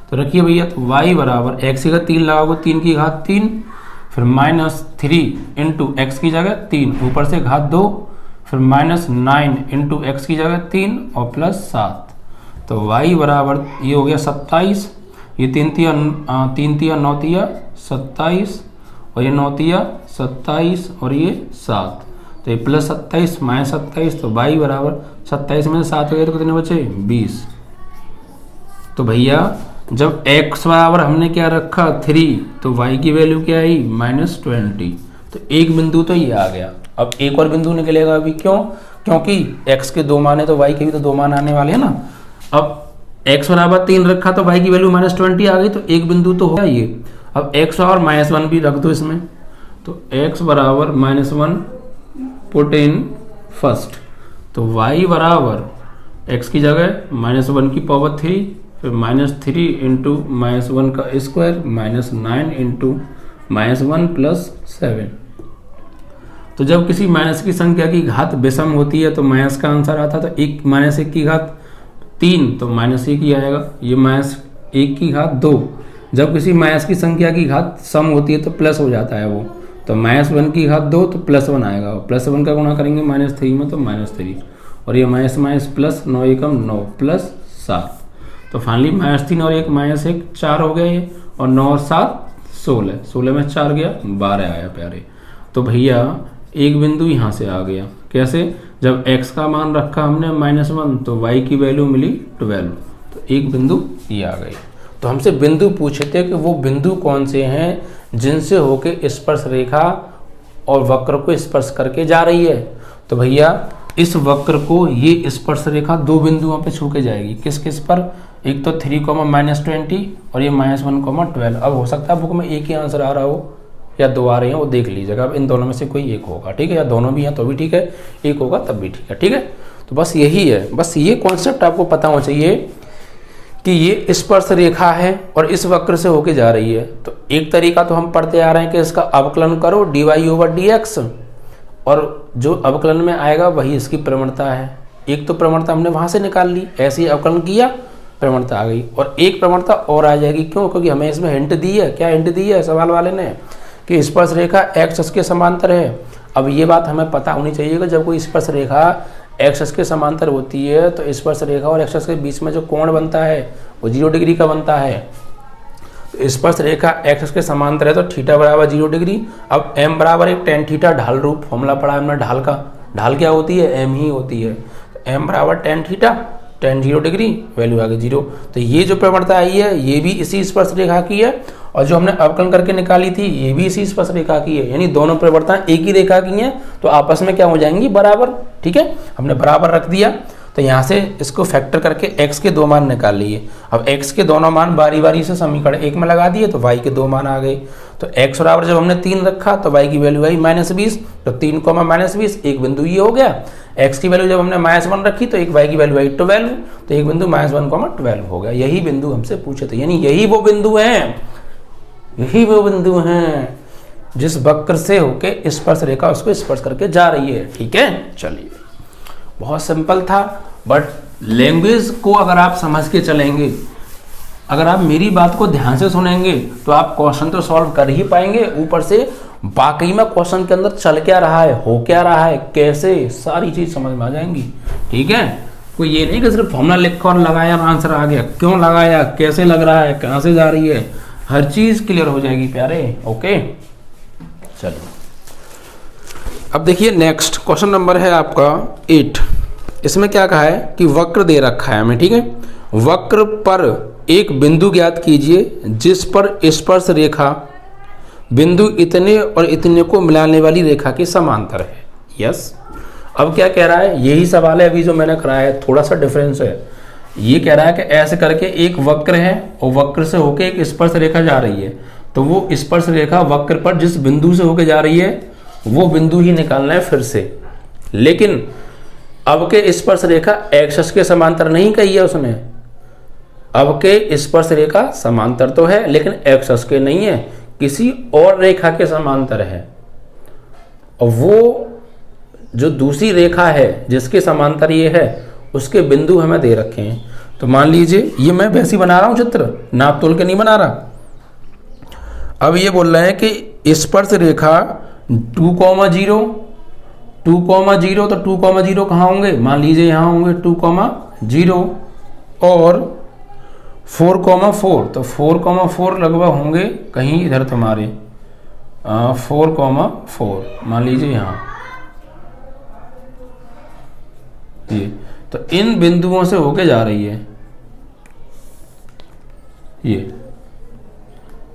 Speaker 1: तो रखिए भैया, तो y बराबर x की जगह 3 लगाओगे, 3 की घात 3, फिर -3 इंटू एक्स की जगह 3, ऊपर से घात 2, फिर -9 इंटू एक्स की जगह 3 और +7, तो y बराबर ये हो गया 27, ये 3 तिया 9 तिया 27, और ये 9 तिया 27, और ये 7, तो ये +27 -27, तो y बराबर 27 में से 7 गए तो कितने बचे, 20। तो भैया जब x बराबर हमने क्या रखा 3, तो y की वैल्यू क्या आई, -20, तो एक बिंदु तो ये आ गया। अब एक और बिंदु निकलेगा अभी, क्यों, क्योंकि x के 2 मान है तो y के भी तो 2 मान आने वाले हैं ना। अब x बराबर 3 रखा तो y की वैल्यू -20 आ गई, तो एक बिंदु तो होगा ये। अब x और -1 भी रख दो इसमें, तो x बराबर -1 पुट इन फर्स्ट, तो y बराबर x की जगह -1 की पावर 3, फिर -3 इंटू -1 का स्क्वायर, -9 इंटू -1 + 7। तो जब किसी माइनस की संख्या की घात विषम होती है तो माइनस का आंसर आता, तो 1 की घात 3 तो -1 ही आएगा, ये -1 की घात 2। जब किसी माइनस की संख्या की घात सम होती है तो प्लस हो जाता है वो, तो -1 की घात 2 तो +1 आएगा, +1 का गुणा करेंगे -3 में तो -3, और ये माइनस -, 9 एकम 9 + 7, तो फाइनली -3 और 1 -1 4 हो गए, और 9 और 7 16, 16 में 4 गया 12 आया प्यारे। तो भैया एक बिंदु यहाँ से आ गया, कैसे, जब x का मान रखा हमने -1 तो y की वैल्यू मिली 12, तो एक बिंदु ये आ गई। तो हमसे बिंदु पूछे थे कि वो बिंदु कौन से हैं जिनसे होके स्पर्श रेखा और वक्र को स्पर्श करके जा रही है। तो भैया इस वक्र को ये स्पर्श रेखा 2 बिंदुओं पे छू के जाएगी, किस किस पर, एक तो 3, -20 और ये -1, 12। अब हो सकता है बुक में एक ही आंसर आ रहा हो या 2 आ रहे हैं, वो देख लीजिएगा, अब इन दोनों में से कोई एक होगा, ठीक है, या दोनों भी हैं तो भी ठीक है, एक होगा तब भी ठीक है, ठीक है। तो बस यही है, बस ये कॉन्सेप्ट आपको पता होना चाहिए कि ये स्पर्श रेखा है और इस वक्र से होके जा रही है। तो एक तरीका तो हम पढ़ते आ रहे हैं कि इसका अवकलन करो dy/dx, और जो अवकलन में आएगा वही इसकी प्रवणता है। एक तो प्रवणता हमने वहां से निकाल ली, ऐसे ही अवकलन किया, प्रवणता आ गई, और एक प्रवणता और आ जाएगी, क्यों, क्योंकि हमें इसमें हिंट दी है। क्या हिंट दी है सवाल वाले ने, कि स्पर्श रेखा x के समांतर है। अब ये बात हमें पता होनी चाहिए कि जब कोई स्पर्श रेखा x के समांतर होती है तो स्पर्श रेखा और x के बीच में जो कोण बनता है वो 0 डिग्री का बनता है। तो स्पर्श रेखा x के समांतर है तो थीटा बराबर 0 डिग्री। अब m बराबर एक tan थीटा, ढाल रूप फॉर्मूला पढ़ा हमने ढाल का, ढाल क्या होती है, m ही होती है। तो m बराबर tan theta, tan 0 degree, value आ गई 0। तो ये जो प्रवणता आई है ये भी इसी स्पर्श रेखा की है, और जो हमने अवकलन करके निकाली थी ये भी इसी स्पर्श रेखा की है, यानी दोनों प्रवणताएं एक ही रेखा की हैं, तो आपस में क्या हो जाएंगी, बराबर, ठीक है। हमने बराबर रख दिया, तो यहाँ से इसको फैक्टर करके x के 2 मान निकाल लिए। अब x के दोनों मान बारी बारी से समीकरण एक में लगा दिए तो y के 2 मान आ गए। तो x बराबर जब हमने 3 रखा तो y की वैल्यू आई -20, तो 3, -20 एक बिंदु ये हो गया। x की वैल्यू जब हमने -1 रखी तो एक y की वैल्यू आई 12, तो एक बिंदु -1, 12 हो गया। यही बिंदु हमसे पूछे थे, यानी यही वो बिंदु हैं जिस वक्र से होके स्पर्श रेखा उसको स्पर्श करके जा रही है, ठीक है। चलिए, बहुत सिंपल था, बट लैंग्वेज को अगर आप समझ के चलेंगे, अगर आप मेरी बात को ध्यान से सुनेंगे तो आप क्वेश्चन तो सॉल्व कर ही पाएंगे, ऊपर से वाकई में क्वेश्चन के अंदर चल क्या रहा है, हो क्या रहा है, कैसे, सारी चीज समझ में आ जाएंगी, ठीक है। कोई ये नहीं कि सिर्फ फॉर्मूला लिखा और लगाया और आंसर आ गया, क्यों लगाया, कैसे लग रहा है, कहाँ से जा रही है, हर चीज क्लियर हो जाएगी प्यारे, ओके। चलिए अब देखिए नेक्स्ट क्वेश्चन नंबर है आपका 8। इसमें क्या कहा है कि वक्र दे रखा है हमें, ठीक है। वक्र पर एक बिंदु ज्ञात कीजिए जिस पर स्पर्श रेखा बिंदु इतने और इतने को मिलाने वाली रेखा के समांतर है। यस, अब क्या कह रहा है, यही सवाल है अभी जो मैंने कराया है, थोड़ा सा डिफरेंस है। ये कह रहा है कि ऐसे करके एक वक्र है और वक्र से होके एक स्पर्श रेखा जा रही है, तो वो स्पर्श रेखा वक्र पर जिस बिंदु से होके जा रही है वो बिंदु ही निकालना है फिर से। लेकिन अब के स्पर्श रेखा एक्स के समांतर नहीं कही है उसने। अब के स्पर्श रेखा समांतर तो है लेकिन एक्स के नहीं है, किसी और रेखा के समांतर है। और वो जो दूसरी रेखा है जिसके समांतर ये है उसके बिंदु हमें दे रखे हैं। तो मान लीजिए ये मैं वैसे ही बना रहा हूं चित्र, नाप तोल के नहीं बना रहा। अब ये बोल रहे हैं कि स्पर्श रेखा 2,0 2,0 तो 2,0 कहाँ होंगे, मान लीजिए यहाँ होंगे 2,0 और 4,4, तो 4,4 लगभग होंगे कहीं इधर तुम्हारे 4,4 मान लीजिए यहाँ ये, तो इन बिंदुओं से होके जा रही है। ये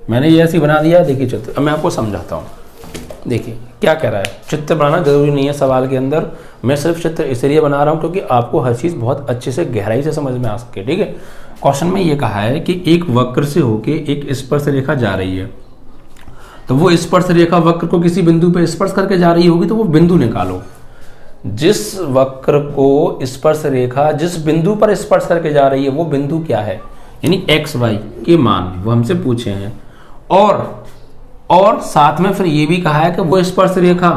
Speaker 1: मैंने ये ऐसी बना दिया, देखिए चित्र। अब मैं आपको समझाता हूँ। देखिए क्या कह रहा है, चित्र बनाना जरूरी नहीं है सवाल के अंदर, मैं सिर्फ चित्र इसलिए बना रहा हूँ क्योंकि आपको हर चीज़ बहुत अच्छे से गहराई से समझ में आ सके। ठीक है, क्वेश्चन में ये कहा है कि एक वक्र से होके एक स्पर्श रेखा जा रही है, तो वो स्पर्श रेखा वक्र को किसी बिंदु पे स्पर्श करके जा रही होगी, तो वो बिंदु निकालो। जिस वक्र को स्पर्श रेखा जिस बिंदु पर स्पर्श करके जा रही है वो बिंदु क्या है, यानी एक्स वाई के मान वो हमसे पूछे हैं। और साथ में फिर ये भी कहा है कि वो स्पर्श रेखा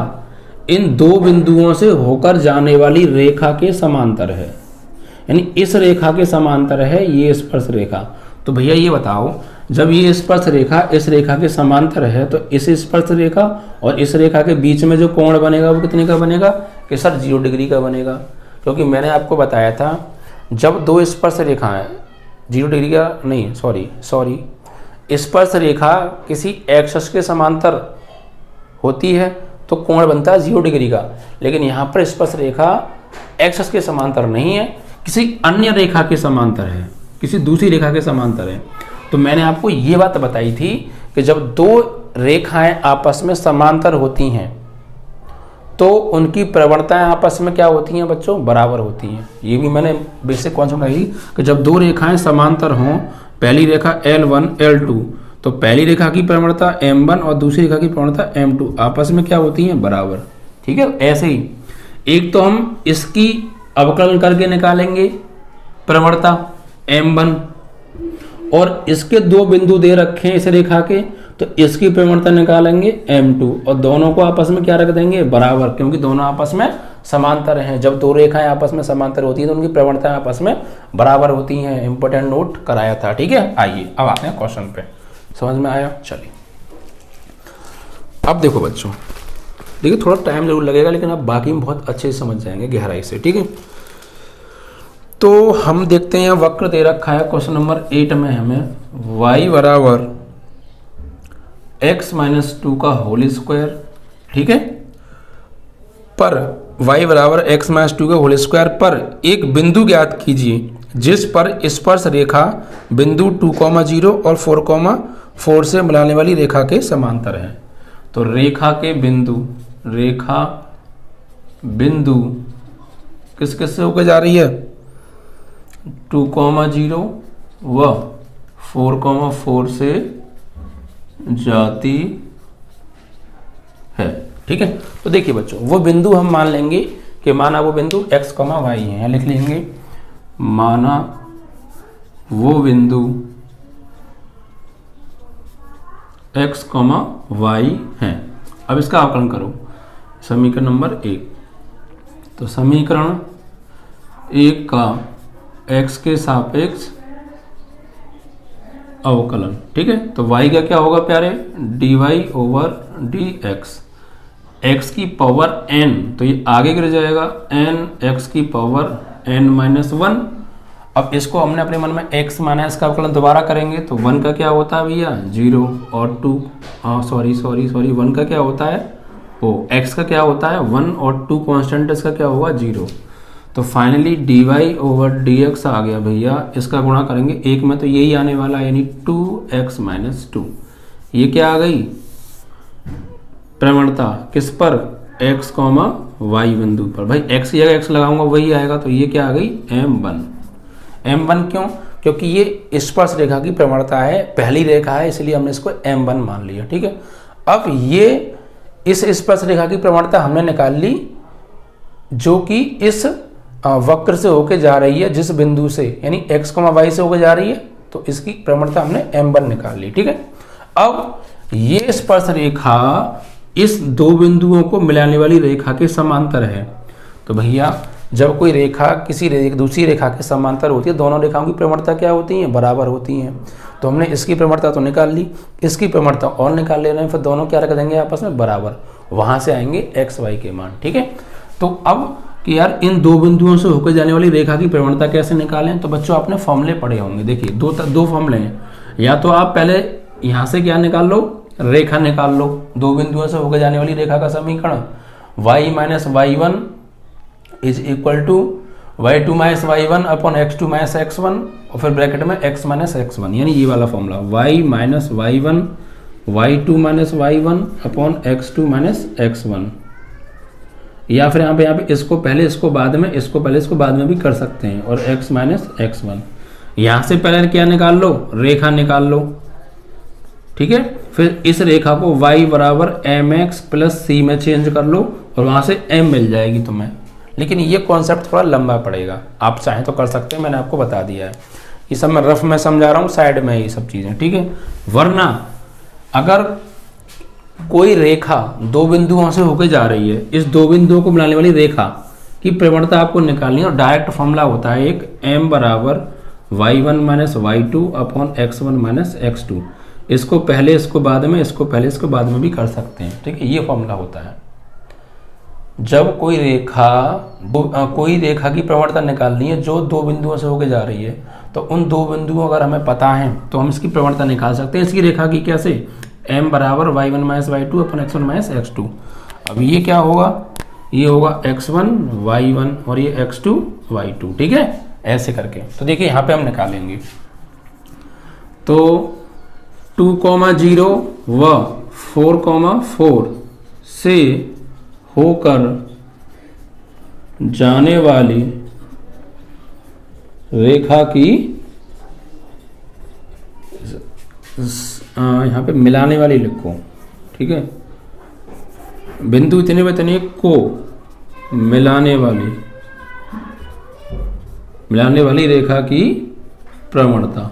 Speaker 1: इन दो बिंदुओं से होकर जाने वाली रेखा के समांतर है, यानी इस रेखा के समांतर है ये स्पर्श रेखा। तो भैया ये बताओ, जब ये स्पर्श रेखा इस रेखा के समांतर है तो इस स्पर्श रेखा और इस रेखा के बीच में जो कोण बनेगा वो कितने का बनेगा, कि सर 0 डिग्री का बनेगा। क्योंकि मैंने आपको बताया था जब दो स्पर्श रेखाएं 0 डिग्री का नहीं, सॉरी स्पर्श रेखा किसी एक्स के समांतर होती है तो कोण बनता है 0 डिग्री का। लेकिन यहाँ पर स्पर्श रेखा एक्स के समांतर नहीं है, किसी अन्य रेखा के समांतर है, किसी दूसरी रेखा के समांतर है। तो मैंने आपको ये बात बताई थी कि जब दो रेखाएं आपस में समांतर होती हैं तो उनकी प्रवणताएं आपस में क्या होती हैं बच्चों, बराबर होती हैं। ये भी मैंने बेसिक कॉन्सेप्ट बताई कि जब दो रेखाएं समांतर हों, पहली रेखा L1 L2, तो पहली रेखा की प्रवणता M1 और दूसरी रेखा की प्रवणता M2 आपस में क्या होती हैं, बराबर। ठीक है, ऐसे ही एक तो हम इसकी अवकलन करके निकालेंगे प्रवणता M1 और इसके दो बिंदु दे रखे हैं इस रेखा के, तो इसकी प्रवणता निकालेंगे M2 और दोनों को आपस में क्या रख देंगे, बराबर, क्योंकि दोनों आपस में समांतर हैं। जब दो रेखाएं आपस में समांतर होती हैं तो उनकी प्रवणताएं आपस में बराबर होती हैं। इंपॉर्टेंट नोट कराया था। ठीक है, आइए अब आते हैं क्वेश्चन पे। समझ में आया, चलिए अब देखो बच्चों, देखिए थोड़ा टाइम जरूर लगेगा लेकिन आप बाकी में बहुत अच्छे से समझ जाएंगे गहराई से। ठीक है, तो हम देखते हैं वक्र दे रखा है क्वेश्चन नंबर 8 में हमें y बराबर x माइनस 2 का होल स्क्वायर। ठीक है, पर y बराबर x माइनस 2 का होल स्क्वायर पर एक बिंदु ज्ञात कीजिए जिस पर स्पर्श रेखा बिंदु 2,0 और 4,4 से मिलाने वाली रेखा के समांतर है। तो रेखा बिंदु किस किस से होकर जा रही है, 2,0 व 4,4 से जाती है। ठीक है, तो देखिए बच्चों वो बिंदु हम मान लेंगे कि माना वो बिंदु x, y है, लिख लेंगे माना वो बिंदु x, y है। अब इसका अवकलन करो, समीकरण नंबर 1। तो समीकरण 1 का x के सापेक्ष अवकलन। ठीक है, तो y का क्या होगा प्यारे, dy ओवर dx, x की पावर n, तो ये आगे गिर जाएगा n x की पावर n माइनस 1। अब इसको हमने अपने मन में x माना, इसका अवकलन दोबारा करेंगे तो 1 का क्या होता है भैया 0 और 2 सॉरी 1 का क्या होता है x का क्या होता है 1 और 2 कांस्टेंट, इसका क्या होगा 0। तो फाइनली dy ओवर dx आ गया भैया, इसका गुणा करेंगे 1 में तो यही आने वाला है, यानी 2x माइनस 2। ये क्या आ गई प्रवणता किस पर, x, y बिंदु पर। भाई x की जगह x लगाऊंगा वही आएगा, तो ये क्या आ गई M1। m1 क्यों? क्योंकि ये स्पर्श रेखा की प्रवणता है, पहली रेखा है, इसलिए हमने इसको m1 मान लिया। ठीक है, अब ये इस स्पर्श रेखा की प्रवणता हमने निकाल ली जो कि इस वक्र से होके जा रही है, जिस बिंदु से, यानी x, y से होके जा रही है, तो इसकी प्रवणता हमने m1 निकाल ली। ठीक है, अब ये स्पर्श रेखा इस दो बिंदुओं को मिलाने वाली रेखा के समांतर है। तो भैया जब कोई रेखा किसी दूसरी रेखा के समांतर होती है, दोनों रेखाओं की प्रवणता क्या होती है? बराबर होती हैं। तो हमने इसकी प्रवणता तो निकाल ली, इसकी प्रवणता और निकाल ले रहे हैं, फिर दोनों क्या रख देंगे आपस में? बराबर। वहां से आएंगे x, y के मान। ठीक है, तो अब कि यार इन दो बिंदुओं से होकर जाने वाली रेखा की प्रवणता कैसे निकालें? तो बच्चों आपने फॉर्मूले पढ़े होंगे। देखिए दो फॉर्मूले हैं, या तो आप पहले यहाँ से क्या निकाल लो? रेखा निकाल लो, दो बिंदुओं से होकर जाने वाली रेखा का समीकरण y minus y1 is equal to y2 minus y1 upon x2 minus x1 और फिर ब्रैकेट में x माइनस x1, यानी ये वाला formula y minus y1 y2 minus y1 upon x2 minus x1। या फिर यहाँ पे इसको पहले इसको बाद में, इसको पहले इसको बाद में भी कर सकते हैं, और x माइनस x1। यहाँ से पहले क्या निकाल लो? रेखा निकाल लो। ठीक है, फिर इस रेखा को y बराबर mx प्लस c में चेंज कर लो और वहां से m मिल जाएगी तुम्हें। लेकिन ये कॉन्सेप्ट थोड़ा लंबा पड़ेगा, आप चाहें तो कर सकते हैं, मैंने आपको बता दिया है। ये सब मैं रफ में समझा रहा हूँ, साइड में ये सब चीज़ें। ठीक है, वरना अगर कोई रेखा दो बिंदुओं से होकर जा रही है, इस दो बिंदुओं को मिलाने वाली रेखा की प्रवणता आपको निकालनी है, और डायरेक्ट फॉर्मूला होता है एक m बराबर y1 minus y2 upon x1 minus x2। इसको पहले इसको बाद में, इसको पहले इसको बाद में भी कर सकते हैं। ठीक है, ये फॉर्मूला होता है। जब कोई रेखा की प्रवणता निकालनी है जो दो बिंदुओं से होकर जा रही है, तो उन दो बिंदुओं अगर हमें पता है तो हम इसकी प्रवणता निकाल सकते हैं। इसकी रेखा की कैसे? m बराबर y1 माइनस y2 अपन x1 माइनस x2। अब ये क्या होगा? ये होगा x1 y1 और ये x2 y2। ठीक है, ऐसे करके। तो देखिए यहाँ पे हम निकालेंगे, तो 2,0 व 4,4 से होकर जाने वाली रेखा की यहाँ पे मिलाने वाली लिखो। ठीक है, बिंदु इतने में इतने को मिलाने वाली रेखा की प्रवणता।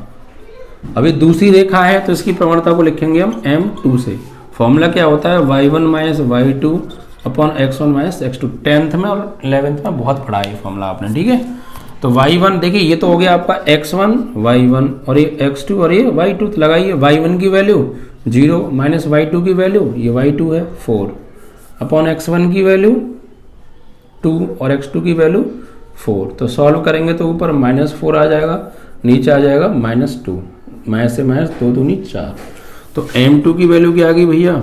Speaker 1: अभी दूसरी रेखा है तो इसकी प्रवणता को लिखेंगे हम m2 से। फॉर्मूला क्या होता है? y1 minus y2 upon x1 minus x2। 10th में और 11th में बहुत पढ़ा है फॉर्मूला आपने। ठीक है, तो y1 देखिए ये तो हो गया आपका x1 y1 और ये x2 और ये y2। तो लगाइए y1 की वैल्यू 0 माइनस y2 की वैल्यू ये y2 है 4 अपॉन x1 की वैल्यू 2 और x2 की वैल्यू 4। तो सॉल्व करेंगे तो ऊपर -4 आ जाएगा, नीचे आ जाएगा -2, माइनस से माइनस 2 दूनी 4। तो m2 की वैल्यू क्या आ गई भैया?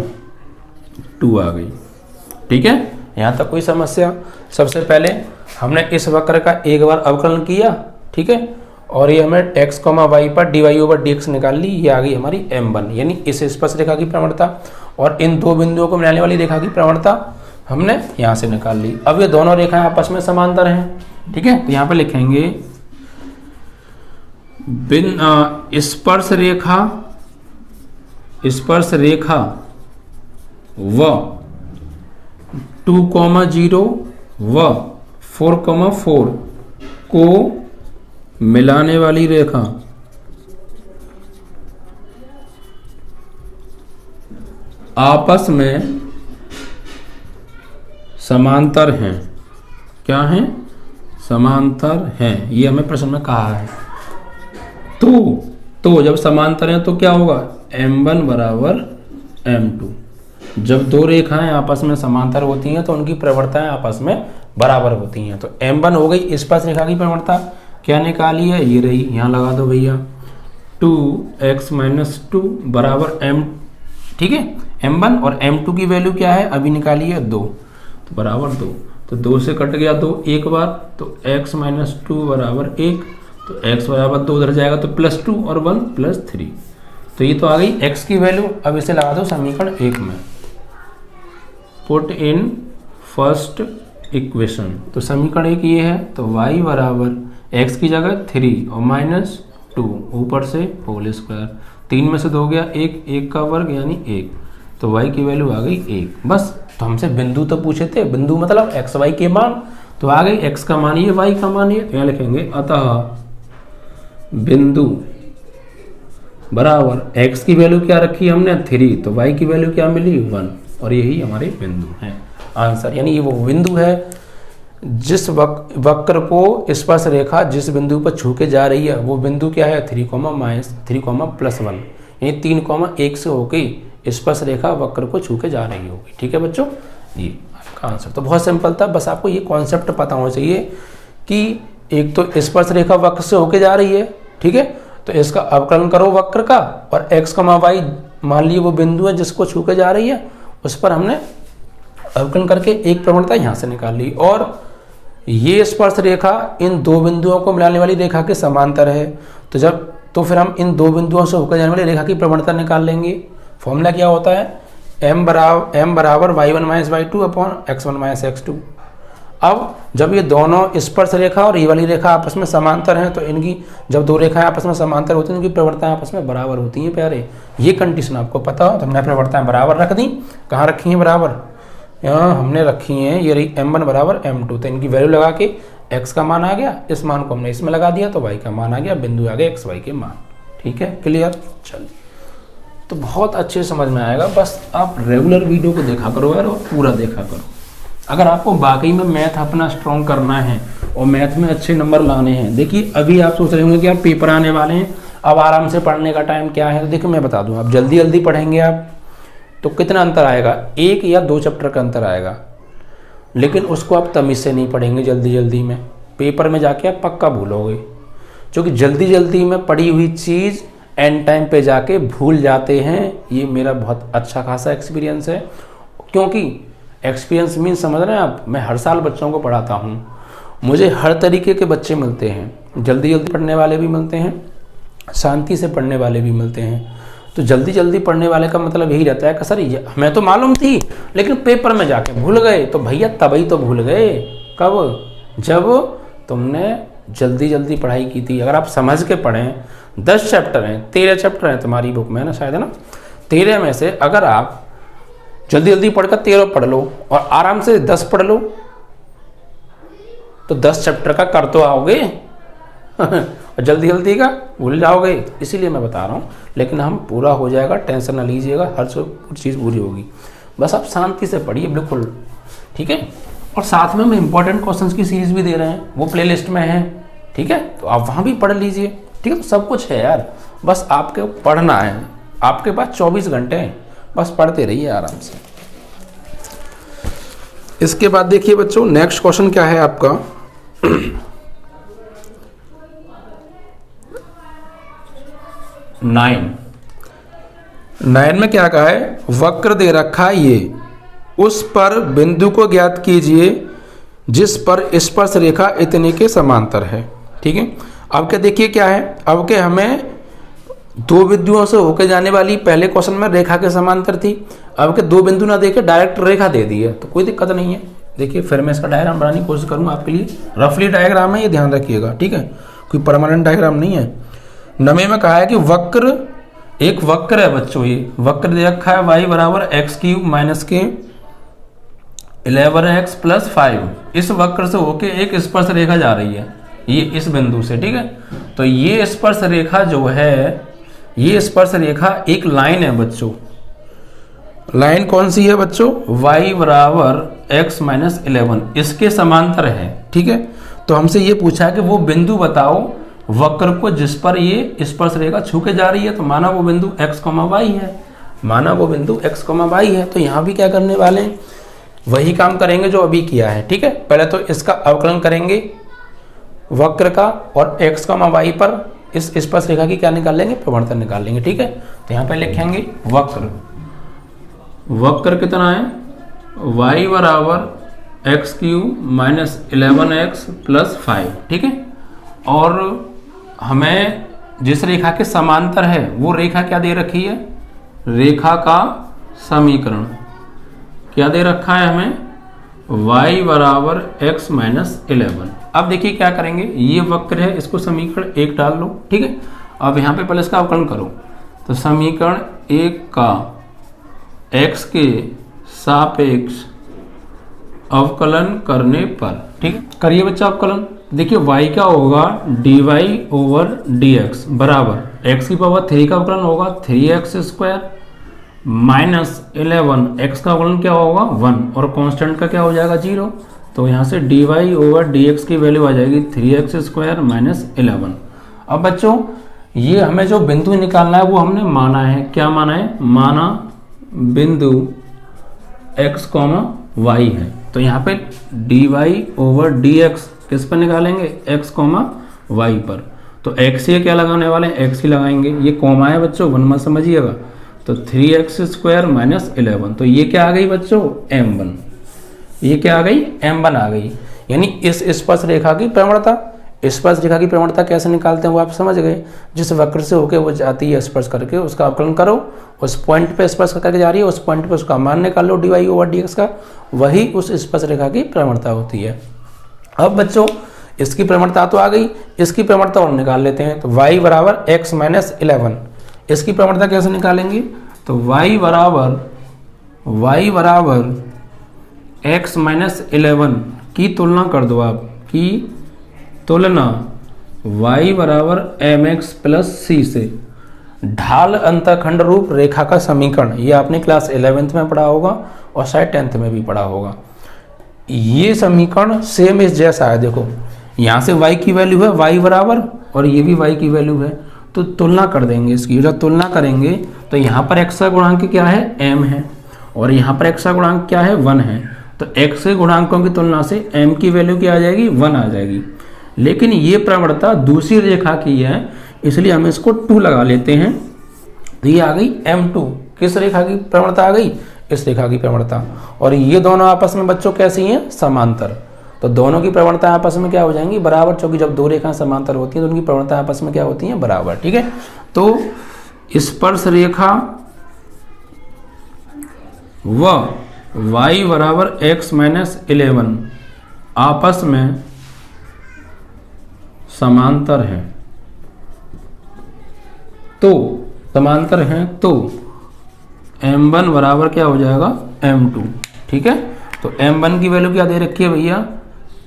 Speaker 1: 2 आ गई। ठीक है, यहाँ तक कोई समस्या? सबसे पहले हमने इस वक्र का एक बार अवकलन किया। ठीक है, और ये हमें x, y पर dy/dx निकाल ली, ये आ गई हमारी m1, यानी इस स्पर्श रेखा की प्रवणता। और इन दो बिंदुओं को मिलाने वाली रेखा की प्रवणता हमने यहाँ से निकाल ली। अब ये दोनों रेखाएं आपस में समांतर हैं। ठीक है, तो यहाँ पे लिखेंगे स्पर्श रेखा व 2,0 व 4,4 को मिलाने वाली रेखा आपस में समांतर हैं। क्या हैं? समांतर हैं। ये हमें प्रश्न में कहा है। तो जब समांतर हैं तो क्या होगा? m1 बराबर m2। जब दो रेखाएं आपस में समांतर होती हैं तो उनकी प्रवणताएं आपस में बराबर होती हैं। तो m1 हो गई स्पर्श रेखा की प्रवणता। क्या निकाली है? ये रही, यहाँ लगा दो भैया 2x माइनस 2 बराबर m। ठीक है, m1 और m2 की वैल्यू क्या है? अभी निकाली है 2, तो बराबर 2। तो 2 से कट गया 2 एक बार, तो x माइनस 2 बराबर 1। तो x बराबर 2 उधर जाएगा तो +2 और 1 +3। तो ये तो आ गई x की वैल्यू। अब इसे लगा दो समीकरण 1 में, पुट इन फर्स्ट इक्वेशन। तो समीकरण 1 ये है, तो y बराबर x की जगह 3 और -2 ऊपर से होल स्क्वायर, 3 में से 2 गया 1, 1 का वर्ग यानी 1, तो y की वैल्यू आ गई 1। बस, तो हमसे बिंदु तो पूछे थे, बिंदु मतलब x y के मान, तो आ गई x का मान ये, y का मान ये, तो यहाँ लिखेंगे अतः बिंदु बराबर x की वैल्यू क्या रखी हमने 3, तो y की वैल्यू क्या मिली 1, और यही हमारे बिंदु हैं आंसर। यानी ये वो बिंदु है जिस वक्र को स्पर्श रेखा जिस बिंदु पर छू के जा रही है वो बिंदु क्या है 3, -3, यानी 3, 1 से होके स्पर्श रेखा वक्र को छू के जा रही होगी। ठीक है बच्चों, ये आपका आंसर। तो बहुत सिंपल था, बस आपको ये कॉन्सेप्ट पता होना चाहिए कि एक तो स्पर्श रेखा वक्र से होके जा रही है, ठीक है, तो इसका अवकलन करो वक्र का, और x, y मान लीजिए वो बिंदु है जिसको छू के जा रही है, उस पर हमने अवकलन करके एक प्रवणता यहाँ से निकाल ली, और ये स्पर्श रेखा इन दो बिंदुओं को मिलाने वाली रेखा के समांतर है, तो फिर हम इन दो बिंदुओं से होकर जाने वाली रेखा की प्रवणता निकाल लेंगे। फॉर्मूला क्या होता है, m बराबर y1 - y2 upon x1 - x2। अब जब ये दोनों स्पर्श रेखा और ये वाली रेखा आपस में समांतर हैं, तो इनकी जब दो रेखाएं आपस में समांतर होती हैं, इनकी प्रवणताएं आपस में बराबर होती हैं प्यारे। ये कंडीशन आपको पता हो, तो हमने प्रवणताएं बराबर रख दी। कहाँ रखी हैं बराबर, यहाँ हमने रखी हैं, ये रही m1 बराबर m2, तो इनकी वैल्यू लगा के x का मान आ गया, इस मान को हमने इसमें लगा दिया तो y का मान आ गया, बिंदु आ गए x y के मान। ठीक है, क्लियर। चलिए, तो बहुत अच्छे समझ में आएगा, बस आप रेगुलर वीडियो को देखा करो यार, और पूरा देखा करो। अगर आपको वाकई में मैथ अपना स्ट्रॉन्ग करना है और मैथ में अच्छे नंबर लाने हैं, देखिए अभी आप सोच रहे होंगे कि आप पेपर आने वाले हैं, अब आराम से पढ़ने का टाइम क्या है, तो देखिए मैं बता दूं, आप जल्दी जल्दी पढ़ेंगे आप तो कितना अंतर आएगा, 1 या 2 चैप्टर का अंतर आएगा, लेकिन उसको आप तमीज़ से नहीं पढ़ेंगे जल्दी जल्दी में, पेपर में जाके आप पक्का भूलोगे, क्योंकि जल्दी जल्दी में पढ़ी हुई चीज़ एंड टाइम पे जाके भूल जाते हैं। ये मेरा बहुत अच्छा खासा एक्सपीरियंस है, क्योंकि एक्सपीरियंस मीन समझ रहे हैं आप, मैं हर साल बच्चों को पढ़ाता हूँ, मुझे हर तरीके के बच्चे मिलते हैं, जल्दी जल्दी पढ़ने वाले भी मिलते हैं, शांति से पढ़ने वाले भी मिलते हैं। तो जल्दी जल्दी पढ़ने वाले का मतलब यही रहता है कि सर हमें तो मालूम थी लेकिन पेपर में जाके भूल गए, तो भैया तभी तो भूल गए, कब, जब तुमने जल्दी जल्दी पढ़ाई की थी। अगर आप समझ के पढ़ें, 10 चैप्टर हैं, 13 चैप्टर हैं तुम्हारी बुक में, है ना, शायद, है ना, 13 में से अगर आप जल्दी जल्दी पढ़कर 13 पढ़ लो और आराम से 10 पढ़ लो, तो 10 चैप्टर का कर तो आओगे और जल्दी जल्दी का भूल जाओगे। इसीलिए मैं बता रहा हूँ, लेकिन हम पूरा हो जाएगा, टेंशन ना लीजिएगा, हर चीज़ पूरी होगी, बस आप शांति से पढ़िए, बिल्कुल। ठीक है, और साथ में हम इंपॉर्टेंट क्वेश्चंस की सीरीज भी दे रहे हैं, वो प्लेलिस्ट में है, ठीक है, तो आप वहाँ भी पढ़ लीजिए। ठीक है, तो सब कुछ है यार, बस आपके पढ़ना है, आपके पास 24 घंटे हैं, बस पढ़ते रहिए आराम से। इसके बाद देखिए बच्चों, नेक्स्ट क्वेश्चन क्या है आपका, 9 में क्या कहा है, वक्र दे रखा है ये, उस पर बिंदु को ज्ञात कीजिए जिस पर स्पर्श रेखा इतने के समांतर है। ठीक है, अब क्या देखिए क्या है, अब के हमें दो बिंदुओं से होकर जाने वाली, पहले क्वेश्चन में रेखा के समांतर थी, अब के दो बिंदु ना देके डायरेक्ट रेखा दे दी है, तो कोई दिक्कत नहीं है। देखिए फिर मैं इसका डायग्राम बनाने की कोशिश करूँगा आपके लिए, रफली डायग्राम है, ये ध्यान रखिएगा, ठीक है, कोई परमानेंट डायग्राम नहीं है। 9 में कहा है कि वक्र, एक वक्र है बच्चों, ये वक्र दे रखा है y बराबर x³ माइनस के 11x + 5, इस वक्र से होके एक स्पर्श रेखा जा रही है, ये इस बिंदु से। ठीक है, तो ये स्पर्श रेखा जो है, ये स्पर्श रेखा एक लाइन है बच्चों, लाइन कौन सी है बच्चों, y बराबर x - 11, इसके समांतर है। ठीक है, तो हमसे ये पूछा कि वो बिंदु बताओ वक्र को जिस पर ये स्पर्श रेखा छू के जा रही है, तो माना वो बिंदु x, y है, माना वो बिंदु x, y है। तो यहाँ भी क्या करने वाले हैं, वही काम करेंगे जो अभी किया है। ठीक है, पहले तो इसका अवकलन करेंगे वक्र का, और x, y पर इस स्पर्श रेखा की क्या निकाल लेंगे, प्रवणता निकाल लेंगे। ठीक है, तो यहाँ पे लिखेंगे वक्र, वक्र कितना है, y बराबर x³ माइनस 11x + 5। ठीक है, और हमें जिस रेखा के समांतर है वो रेखा क्या दे रखी है, रेखा का समीकरण क्या दे रखा है हमें, y बराबर x - 11। अब देखिए क्या करेंगे, ये वक्र है, इसको समीकरण 1 डाल लो, ठीक है। अब यहाँ पे पहले इसका अवकलन करो, तो समीकरण 1 का x के सापेक्ष अवकलन करने पर, ठीक है, करिए बच्चा अवकलन। देखिए y क्या होगा, dy/dx बराबर x की पावर 3 का अवकलन होगा 3x² माइनस 11, x का अवकलन क्या होगा 1 और कांस्टेंट का क्या हो जाएगा 0। तो यहाँ से dy/dx की वैल्यू आ जाएगी 3x² माइनस 11। अब बच्चों ये हमें जो बिंदु निकालना है वो हमने माना है, क्या माना है, माना बिंदु x, y है। तो यहाँ पे dy/dx किस पर निकालेंगे, x, y पर। तो x ये क्या लगाने वाले हैं, x ही लगाएंगे, ये कॉमा है बच्चों, 1 मत समझिएगा। तो 3x² माइनस 11, तो ये क्या आ गई बच्चों, m1। ये क्या आ गई, m1 आ गई। यानी इस स्पर्श रेखा की प्रवणता, स्पर्श रेखा की प्रवणता कैसे निकालते हैं वो आप समझ गए। जिस वक्र से होके वो जाती है स्पर्श करके, उसका अवकलन करो, उस पॉइंट पे स्पर्श करके जा रही है, उस पॉइंट पे उसका मान निकाल लो dy/dx का, वही उस स्पर्श रेखा की प्रवणता होती है। अब बच्चों इसकी प्रवणता तो आ गई, इसकी प्रवणता और निकाल लेते हैं। तो y बराबर x माइनस 11, इसकी प्रवणता कैसे निकालेंगे, तो y बराबर x माइनस 11 की तुलना कर दो आप, की तुलना y बराबर mx प्लस c से। ढाल अंतःखंड रूप रेखा का समीकरण, ये आपने क्लास 11th में पढ़ा होगा और शायद 10th में भी पढ़ा होगा। ये समीकरण सेम इस जैसा है, देखो यहाँ से y की वैल्यू है y बराबर और ये भी y की वैल्यू है, तो तुलना कर देंगे इसकी। जब तुलना करेंगे तो यहाँ पर x का गुणांक क्या है, m है, और यहाँ पर x का गुणांक क्या है, 1 है। तो x के गुणांकों की तुलना से m की वैल्यू क्या आ जाएगी, 1 आ जाएगी। लेकिन ये प्रवणता दूसरी रेखा की है, इसलिए हम इसको 2 लगा लेते हैं। तो ये आ गई m2, किस रेखा की प्रवणता आ गई, इस रेखा की प्रवणता। और ये दोनों आपस में बच्चों कैसी हैं, समांतर। तो दोनों की प्रवणता आपस में क्या हो जाएंगी, बराबर, क्योंकि जब दो रेखाएं समांतर होती हैं तो उनकी प्रवणता आपस में क्या होती हैं, बराबर, ठीक है। तो स्पर्श रेखा व y बराबर x माइनस 11 आपस में समांतर है, तो समांतर हैं, तो m1 बराबर क्या हो जाएगा, m2, ठीक है। तो m1 की वैल्यू क्या दे रखी है भैया,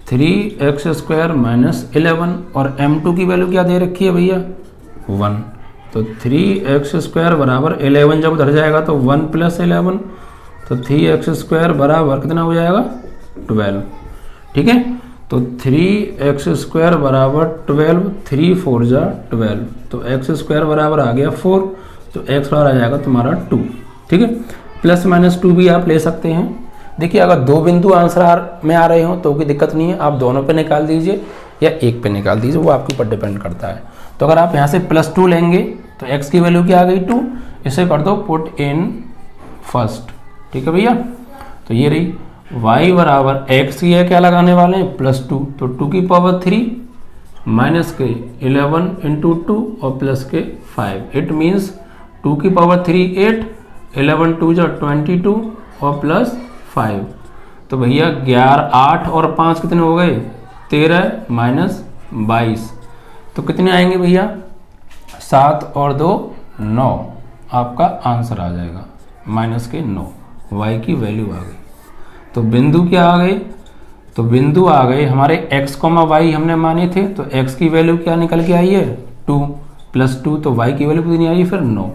Speaker 1: 3x² माइनस 11, और m2 की वैल्यू क्या दे रखी है भैया, 1। तो 3x² बराबर 11 जब उधर जाएगा तो 1 प्लस 11, तो 3x² बराबर कितना हो जाएगा, 12, ठीक है। तो 3x² बराबर 12, 3 4 जा 12, तो x² बराबर आ गया 4, तो x बराबर आ जाएगा तुम्हारा 2, ठीक है। प्लस माइनस 2 भी आप ले सकते हैं। देखिए अगर दो बिंदु आंसर में आ रहे हो तो कोई दिक्कत नहीं है, आप दोनों पे निकाल दीजिए या एक पे निकाल दीजिए, वो आपके ऊपर डिपेंड करता है। तो अगर आप यहाँ से +2 लेंगे तो x की वैल्यू क्या आ गई, 2, इसे कर दो पुट इन फर्स्ट, ठीक है भैया। तो ये रही y बराबर x की है, क्या लगाने वाले हैं, +2, तो 2 की पावर 3 माइनस के 11 इंटू 2 और प्लस के 5, इट मीन्स 2 की पावर 3 8, 11 2 जा 22 और प्लस 5। तो भैया 11 8 और 5 कितने हो गए, 13 माइनस 22, तो कितने आएंगे भैया, 7 और 2 9, आपका आंसर आ जाएगा माइनस के 9, y की वैल्यू आ गई। तो बिंदु क्या आ गए, तो बिंदु आ गए हमारे x, y हमने माने थे, तो x की वैल्यू क्या निकल के आई है, 2 + 2, तो y की वैल्यू कितनी आई, फिर 9।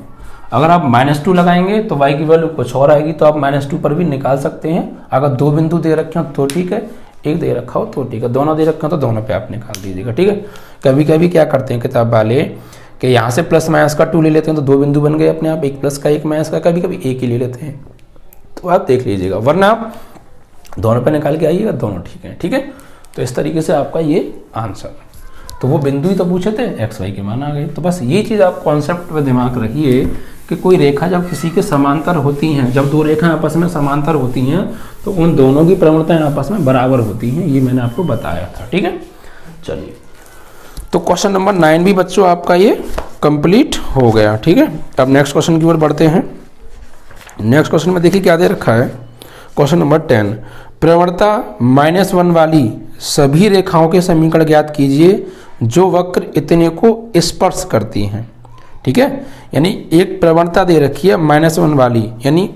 Speaker 1: अगर आप -2 लगाएंगे तो y की वैल्यू कुछ और आएगी, तो आप -2 पर भी निकाल सकते हैं। अगर दो बिंदु दे रखे हो तो ठीक है, एक दे रखा हो तो ठीक है, दोनों दे रखे हो तो दोनों पे आप निकाल दीजिएगा, ठीक है। कभी कभी क्या करते हैं किताब वाले कि यहाँ से प्लस माइनस का 2 ले लेते हैं, तो दो बिंदु बन गए अपने आप, एक प्लस का एक माइनस का, कभी कभी एक ही ले लेते हैं, तो आप देख लीजिएगा, वरना आप दोनों पे निकाल के आइएगा, दोनों ठीक है, ठीक है। तो इस तरीके से आपका ये आंसर, तो वो बिंदु ही तो पूछे थे, एक्स वाई के मान आ गए। तो बस ये चीज़ आप कॉन्सेप्ट में दिमाग रखिए कि कोई रेखा जब किसी के समांतर होती हैं, जब दो रेखाएं आपस में समांतर होती हैं तो उन दोनों की प्रवणताएं आपस में बराबर होती हैं, ये मैंने आपको बताया था, ठीक है। चलिए, तो क्वेश्चन नंबर 9 भी बच्चों आपका ये कंप्लीट हो गया, ठीक है। अब नेक्स्ट क्वेश्चन की ओर बढ़ते हैं। नेक्स्ट क्वेश्चन में देखिए क्या दे रखा है, क्वेश्चन नंबर 10, प्रवणता -1 वाली सभी रेखाओं के समीकरण ज्ञात कीजिए जो वक्र इतने को स्पर्श करती हैं। ठीक है, यानी एक प्रवणता दे रखी है -1 वाली, यानी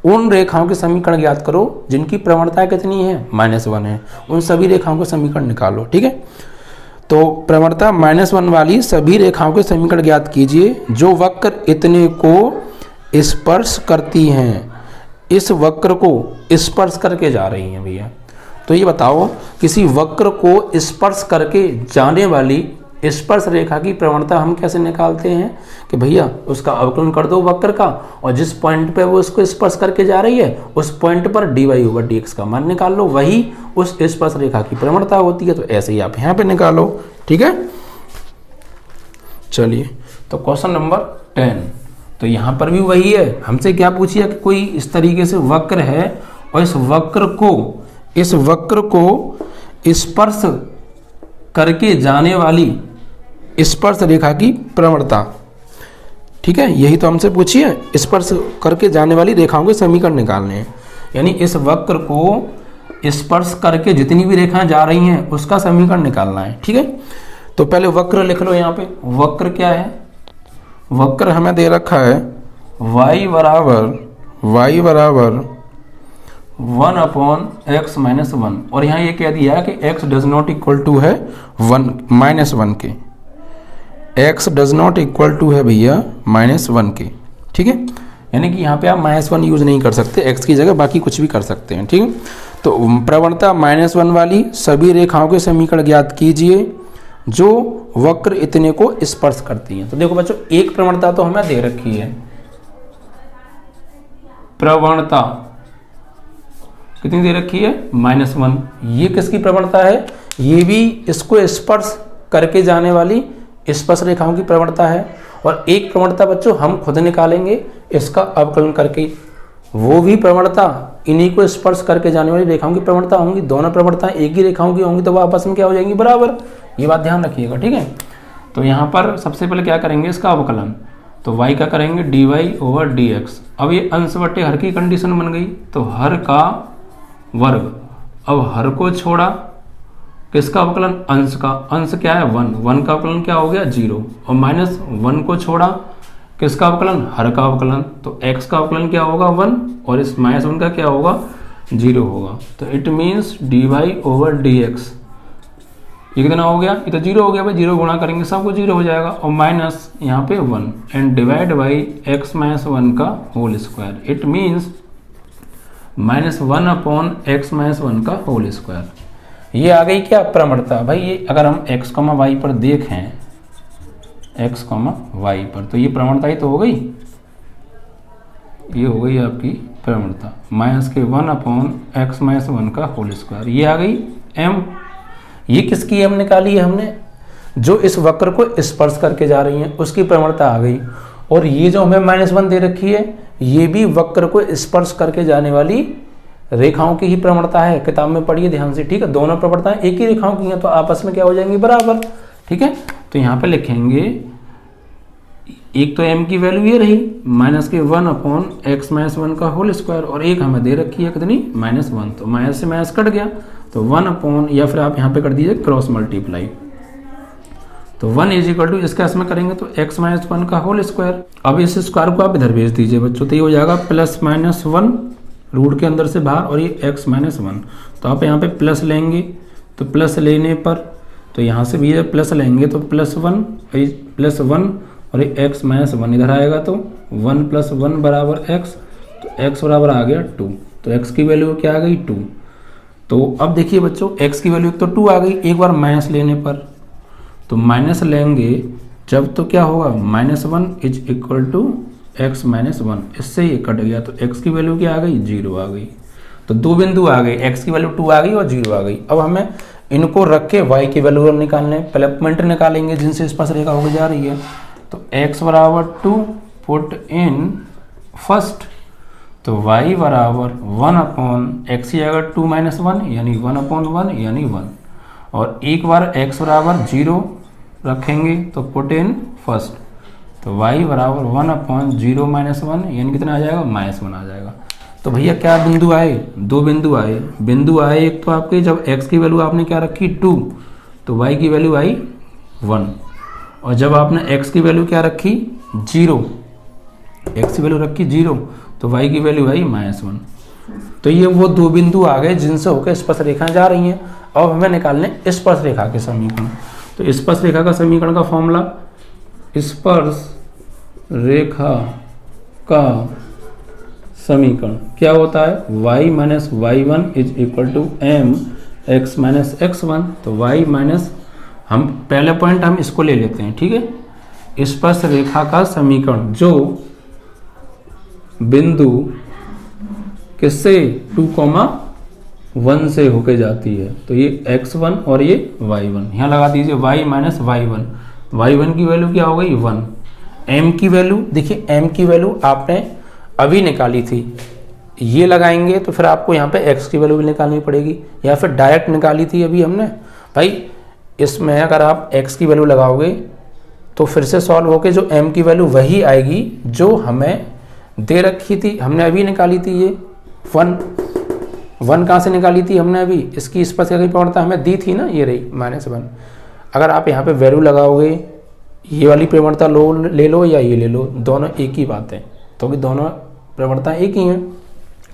Speaker 1: उन रेखाओं के समीकरण ज्ञात करो जिनकी प्रवणता कितनी है, -1 है। उन सभी रेखाओं के समीकरण निकालो। ठीक है, तो प्रवणता -1 वाली सभी रेखाओं के समीकरण ज्ञात कीजिए जो वक्र इतने को स्पर्श करती हैं। इस वक्र को स्पर्श करके जा रही हैं भैया। तो ये बताओ किसी वक्र को स्पर्श करके जाने वाली स्पर्श रेखा की प्रवणता हम कैसे निकालते हैं कि भैया उसका अवकलन कर दो वक्र का, और जिस पॉइंट पे वो उसको स्पर्श करके जा रही है उस पॉइंट पर dy/dx का मान निकाल लो, वही उस स्पर्श रेखा की प्रवणता होती है। तो ऐसे ही आप यहाँ पे निकालो। ठीक है, चलिए तो क्वेश्चन नंबर 10, तो यहाँ पर भी वही है। हमसे क्या पूछिए कि कोई इस तरीके से वक्र है और इस वक्र को स्पर्श करके जाने वाली स्पर्श रेखा की प्रवणता। ठीक है, यही तो हमसे पूछी है, स्पर्श करके जाने वाली रेखाओं के समीकरण निकालने हैं। यानी इस वक्र को स्पर्श करके जितनी भी रेखाएं जा रही हैं उसका समीकरण निकालना है। ठीक है, तो पहले वक्र लिख लो। यहाँ पे वक्र क्या है, वक्र हमें दे रखा है y बराबर 1/x-1, और यहाँ ये कह दिया है कि x does not equal to है 1 के, x does not equal to है भैया -1 के। ठीक है, यानी कि यहाँ पे आप -1 यूज नहीं कर सकते, x की जगह बाकी कुछ भी कर सकते हैं। ठीक है, तो प्रवणता -1 वाली सभी रेखाओं के समीकरण ज्ञात कीजिए जो वक्र इतने को स्पर्श करती हैं। तो देखो बच्चों, एक प्रवणता तो हमें दे रखी है, प्रवणता कितनी दे रखी है, -1। ये किसकी प्रवणता है, ये भी इसको स्पर्श करके जाने वाली स्पर्श रेखाओं की प्रवणता है। और एक प्रवणता बच्चों हम खुद निकालेंगे इसका अवकलन करके, वो भी प्रवणता इन्हीं को स्पर्श करके जाने वाली रेखाओं की प्रवणता होंगी। दोनों प्रवणता एक ही रेखाओं की होंगी तो वो आपस में क्या हो जाएंगी, बराबर। ये बात ध्यान रखिएगा। ठीक है, तो यहाँ पर सबसे पहले क्या करेंगे, इसका अवकलन। तो y का करेंगे dy/dx। अब ये अंश बटे हर की कंडीशन बन गई, तो हर का वर्ग। अब हर को छोड़ा, किसका अवकलन, अंश का। अंश क्या है 1 का अवकलन क्या हो गया 0, और -1 को छोड़ा, किसका अवकलन, हर का अवकलन। तो x का अवकलन क्या होगा 1, और इस -1 का क्या होगा 0 होगा। तो इट मीन्स dy/dx ये कितना हो गया, ये तो 0 हो गया भाई, 0 गुणा करेंगे सबको 0 हो जाएगा, और माइनस यहाँ पे 1 एंड डिवाइड बाई x-1 का whole square. It means -1/x-1 का होल स्क्वायर। ये आ गई क्या प्रवणता भाई। ये अगर हम x, y पर देखें, x, y पर, तो ये प्रवणता ही तो हो गई, ये हो गई आपकी प्रवणता -1/x-1 का होल स्क्वायर। ये आ गई m। ये किसकी m निकाली है हमने, जो इस वक्र को स्पर्श करके जा रही है उसकी प्रवणता आ गई। और ये जो हमें -1 दे रखी है ये भी वक्र को स्पर्श करके जाने वाली रेखाओं की ही प्रवणता है। किताब में पढ़िए ध्यान से। ठीक है, दोनों प्रवणताएं एक ही रेखाओं की हैं तो आपस में क्या हो जाएंगी, बराबर। ठीक है, तो यहाँ पे लिखेंगे, एक तो m की वैल्यू ये रही -1/x-1 का होल स्क्वायर, और एक हमें दे रखी है कितनी -1, तो माइनस से माइनस कट गया, तो 1 या फिर आप यहाँ पे कर दीजिए क्रॉस मल्टीप्लाई, तो 1 = इसका इसमें करेंगे तो x-1 का होल स्क्वायर। अब इस स्क्वायर को आप इधर भेज दीजिए बच्चों, तो ये हो जाएगा +-1 रूट के अंदर से बाहर, और ये x-1। तो आप यहाँ पे प्लस लेंगे, तो प्लस लेने पर तो यहाँ से भी प्लस लेंगे तो +1 और ये x-1 इधर आएगा, तो 1 + 1 = x, तो x बराबर आ गया 2। तो x की वैल्यू क्या आ गई 2। तो अब देखिए बच्चों, x की वैल्यू तो 2 आ गई, एक बार माइनस लेने पर, तो माइनस लेंगे जब तो क्या होगा -1 = x-1, इससे ये कट गया, तो x की वैल्यू क्या आ गई 0 आ गई। तो दो बिंदु आ गए, x की वैल्यू 2 आ गई और 0 आ गई। अब हमें इनको रख के y की वैल्यू निकालने, पहले पॉइंट निकालेंगे जिनसे स्पर्श रेखा होकर जा रही है। तो x = 2 पुट इन फर्स्ट, तो y = 1/x ही आएगा 2 - 1 यानी 1/1 यानी 1, और एक बार x = 0 रखेंगे तो पुट इन फर्स्ट, तो y = 1/0 - 1 यानी कितना आ जाएगा -1 आ जाएगा। तो भैया क्या बिंदु आए, दो बिंदु आए। एक तो आपके जब x की वैल्यू आपने क्या रखी 2, तो y की वैल्यू आई 1, और जब आपने x की वैल्यू क्या रखी 0, x की वैल्यू रखी 0, तो y की वैल्यू आई -1। तो ये वो दो बिंदु आ गए जिनसे होकर स्पर्श रेखाएं जा रही हैं। अब हमें निकालने स्पर्श रेखा के समीकरण। तो स्पर्श रेखा का समीकरण का फॉर्मूला, स्पर्श रेखा का समीकरण क्या होता है, y minus y1 is equal to m x minus x1। तो y माइनस, हम पहले पॉइंट हम इसको ले लेते हैं, ठीक है। स्पर्श रेखा का समीकरण जो बिंदु किससे 2,1 से होके जाती है, तो ये x1 और ये y1 यहाँ लगा दीजिए, y माइनस y1 की वैल्यू क्या हो गई 1। m की वैल्यू देखिए, m की वैल्यू आपने अभी निकाली थी, ये लगाएंगे तो फिर आपको यहाँ पे x की वैल्यू भी निकालनी पड़ेगी, या फिर डायरेक्ट निकाली थी अभी हमने। भाई इसमें अगर आप x की वैल्यू लगाओगे तो फिर से सॉल्व होके जो m की वैल्यू वही आएगी जो हमें दे रखी थी, हमने अभी निकाली थी। ये 1 कहाँ से निकाली थी हमने अभी, इसकी स्पर्श रेखा की प्रवणता हमें दी थी ना, ये रही -1। अगर आप यहाँ पे वैल्यू लगाओगे, ये वाली प्रवणता ले लो या ये ले लो, दोनों एक ही बात है, तो कि दोनों प्रवणता एक ही हैं।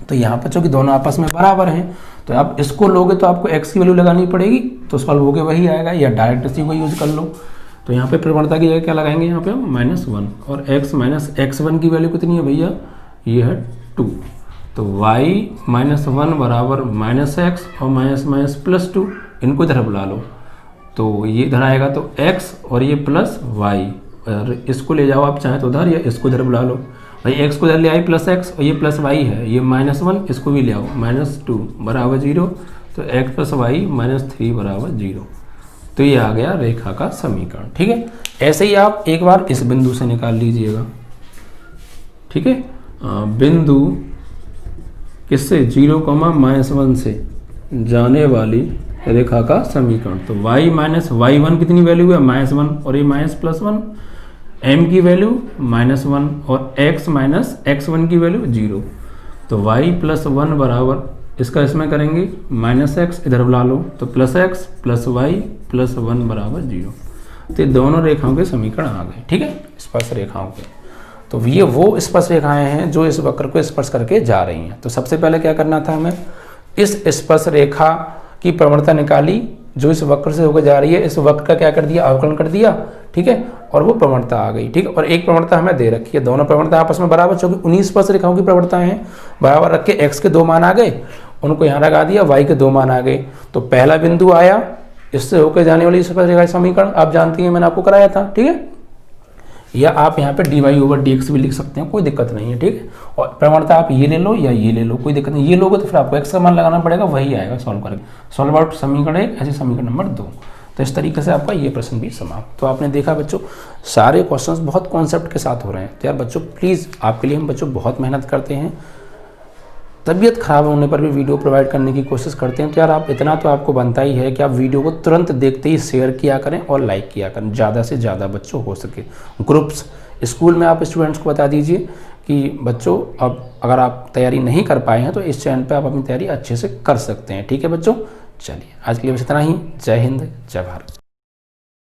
Speaker 1: तो यहाँ पर चूंकि दोनों आपस में बराबर हैं, तो आप इसको लोगे तो आपको x की वैल्यू लगानी पड़ेगी, तो सॉल्व होके वही आएगा, या डायरेक्ट इसी को यूज कर लो। तो यहाँ पे प्रवणता की जगह क्या लगाएंगे, यहाँ पे हम -1, और x माइनस x1 की वैल्यू कितनी है भैया, ये है 2। तो y माइनस 1 बराबर -x और माइनस प्लस 2, इनको इधर बुला लो, तो ये इधर आएगा तो x और ये प्लस y, और इसको ले जाओ आप चाहे तो उधर, या इसको इधर बुला लो। भाई x को इधर ले आई प्लस x, और ये प्लस y है, ये -1, इसको भी ले आओ, -2 बराबर 0, तो x प्लस y -3 बराबर 0। तो ये आ गया रेखा का समीकरण, ठीक है। ऐसे ही आप एक बार इस बिंदु से निकाल लीजिएगा, ठीक है। बिंदु किससे 0,-1 से जाने वाली रेखा का समीकरण। तो y माइनस y1 कितनी वैल्यू है -1, और ये -+1, m की वैल्यू -1 और x माइनस x1 की वैल्यू 0। तो y प्लस 1 बराबर, इसका इसमें करेंगे -x, इधर बुला लो, तो +x प्लस y प्लस 1 बराबर 0। तो ये दोनों रेखाओं के समीकरण आ गए, ठीक है, स्पर्श रेखाओं के। तो ये वो स्पर्श रेखाएं हैं जो इस वक्र को स्पर्श करके जा रही हैं। तो सबसे पहले क्या करना था हमें, इस स्पर्श रेखा की प्रवणता निकाली जो इस वक्र से होकर जा रही है, इस वक्र का क्या कर दिया, अवकलन कर दिया, ठीक है, और वो प्रवणता आ गई, ठीक है। और एक प्रवणता हमें दे रखी है, दोनों प्रवणता आपस में बराबर, चूंकि 19 स्पर्श रेखाओं की प्रवणताएं हैं, बराबर रख के x के 2 मान आ गए, उनको यहाँ लगा दिया, y के 2 मान आ गए। तो पहला बिंदु आया, इससे होकर जाने वाली स्पर्श रेखा समीकरण आप जानती हैं, मैंने आपको कराया था, ठीक है। या आप यहाँ पे dy/dx भी लिख सकते हैं, कोई दिक्कत नहीं है, ठीक है। और प्रवणता आप ये ले लो या ये ले लो, कोई दिक्कत नहीं। ये लोगे तो फिर आपको x का मान लगाना पड़ेगा, वही आएगा सॉल्व करेंगे। सॉल्व आउट समीकरण 1, ऐसे समीकरण नंबर 2। तो इस तरीके से आपका ये प्रश्न भी समाप्त। तो आपने देखा बच्चों, सारे क्वेश्चंस बहुत कॉन्सेप्ट के साथ हो रहे हैं। तो यार बच्चों प्लीज़, आपके लिए हम बच्चों बहुत मेहनत करते हैं, तबीयत खराब होने पर भी वीडियो प्रोवाइड करने की कोशिश करते हैं। तो यार आप इतना तो आपको बनता ही है कि आप वीडियो को तुरंत देखते ही शेयर किया करें और लाइक किया करें, ज़्यादा से ज़्यादा बच्चों हो सके। ग्रुप्स स्कूल में आप स्टूडेंट्स को बता दीजिए कि बच्चों अब अगर आप तैयारी नहीं कर पाए हैं तो इस चैनल पे आप अपनी तैयारी अच्छे से कर सकते हैं, ठीक है बच्चों। चलिए आज के लिए बस इतना ही। जय हिंद, जय भारत।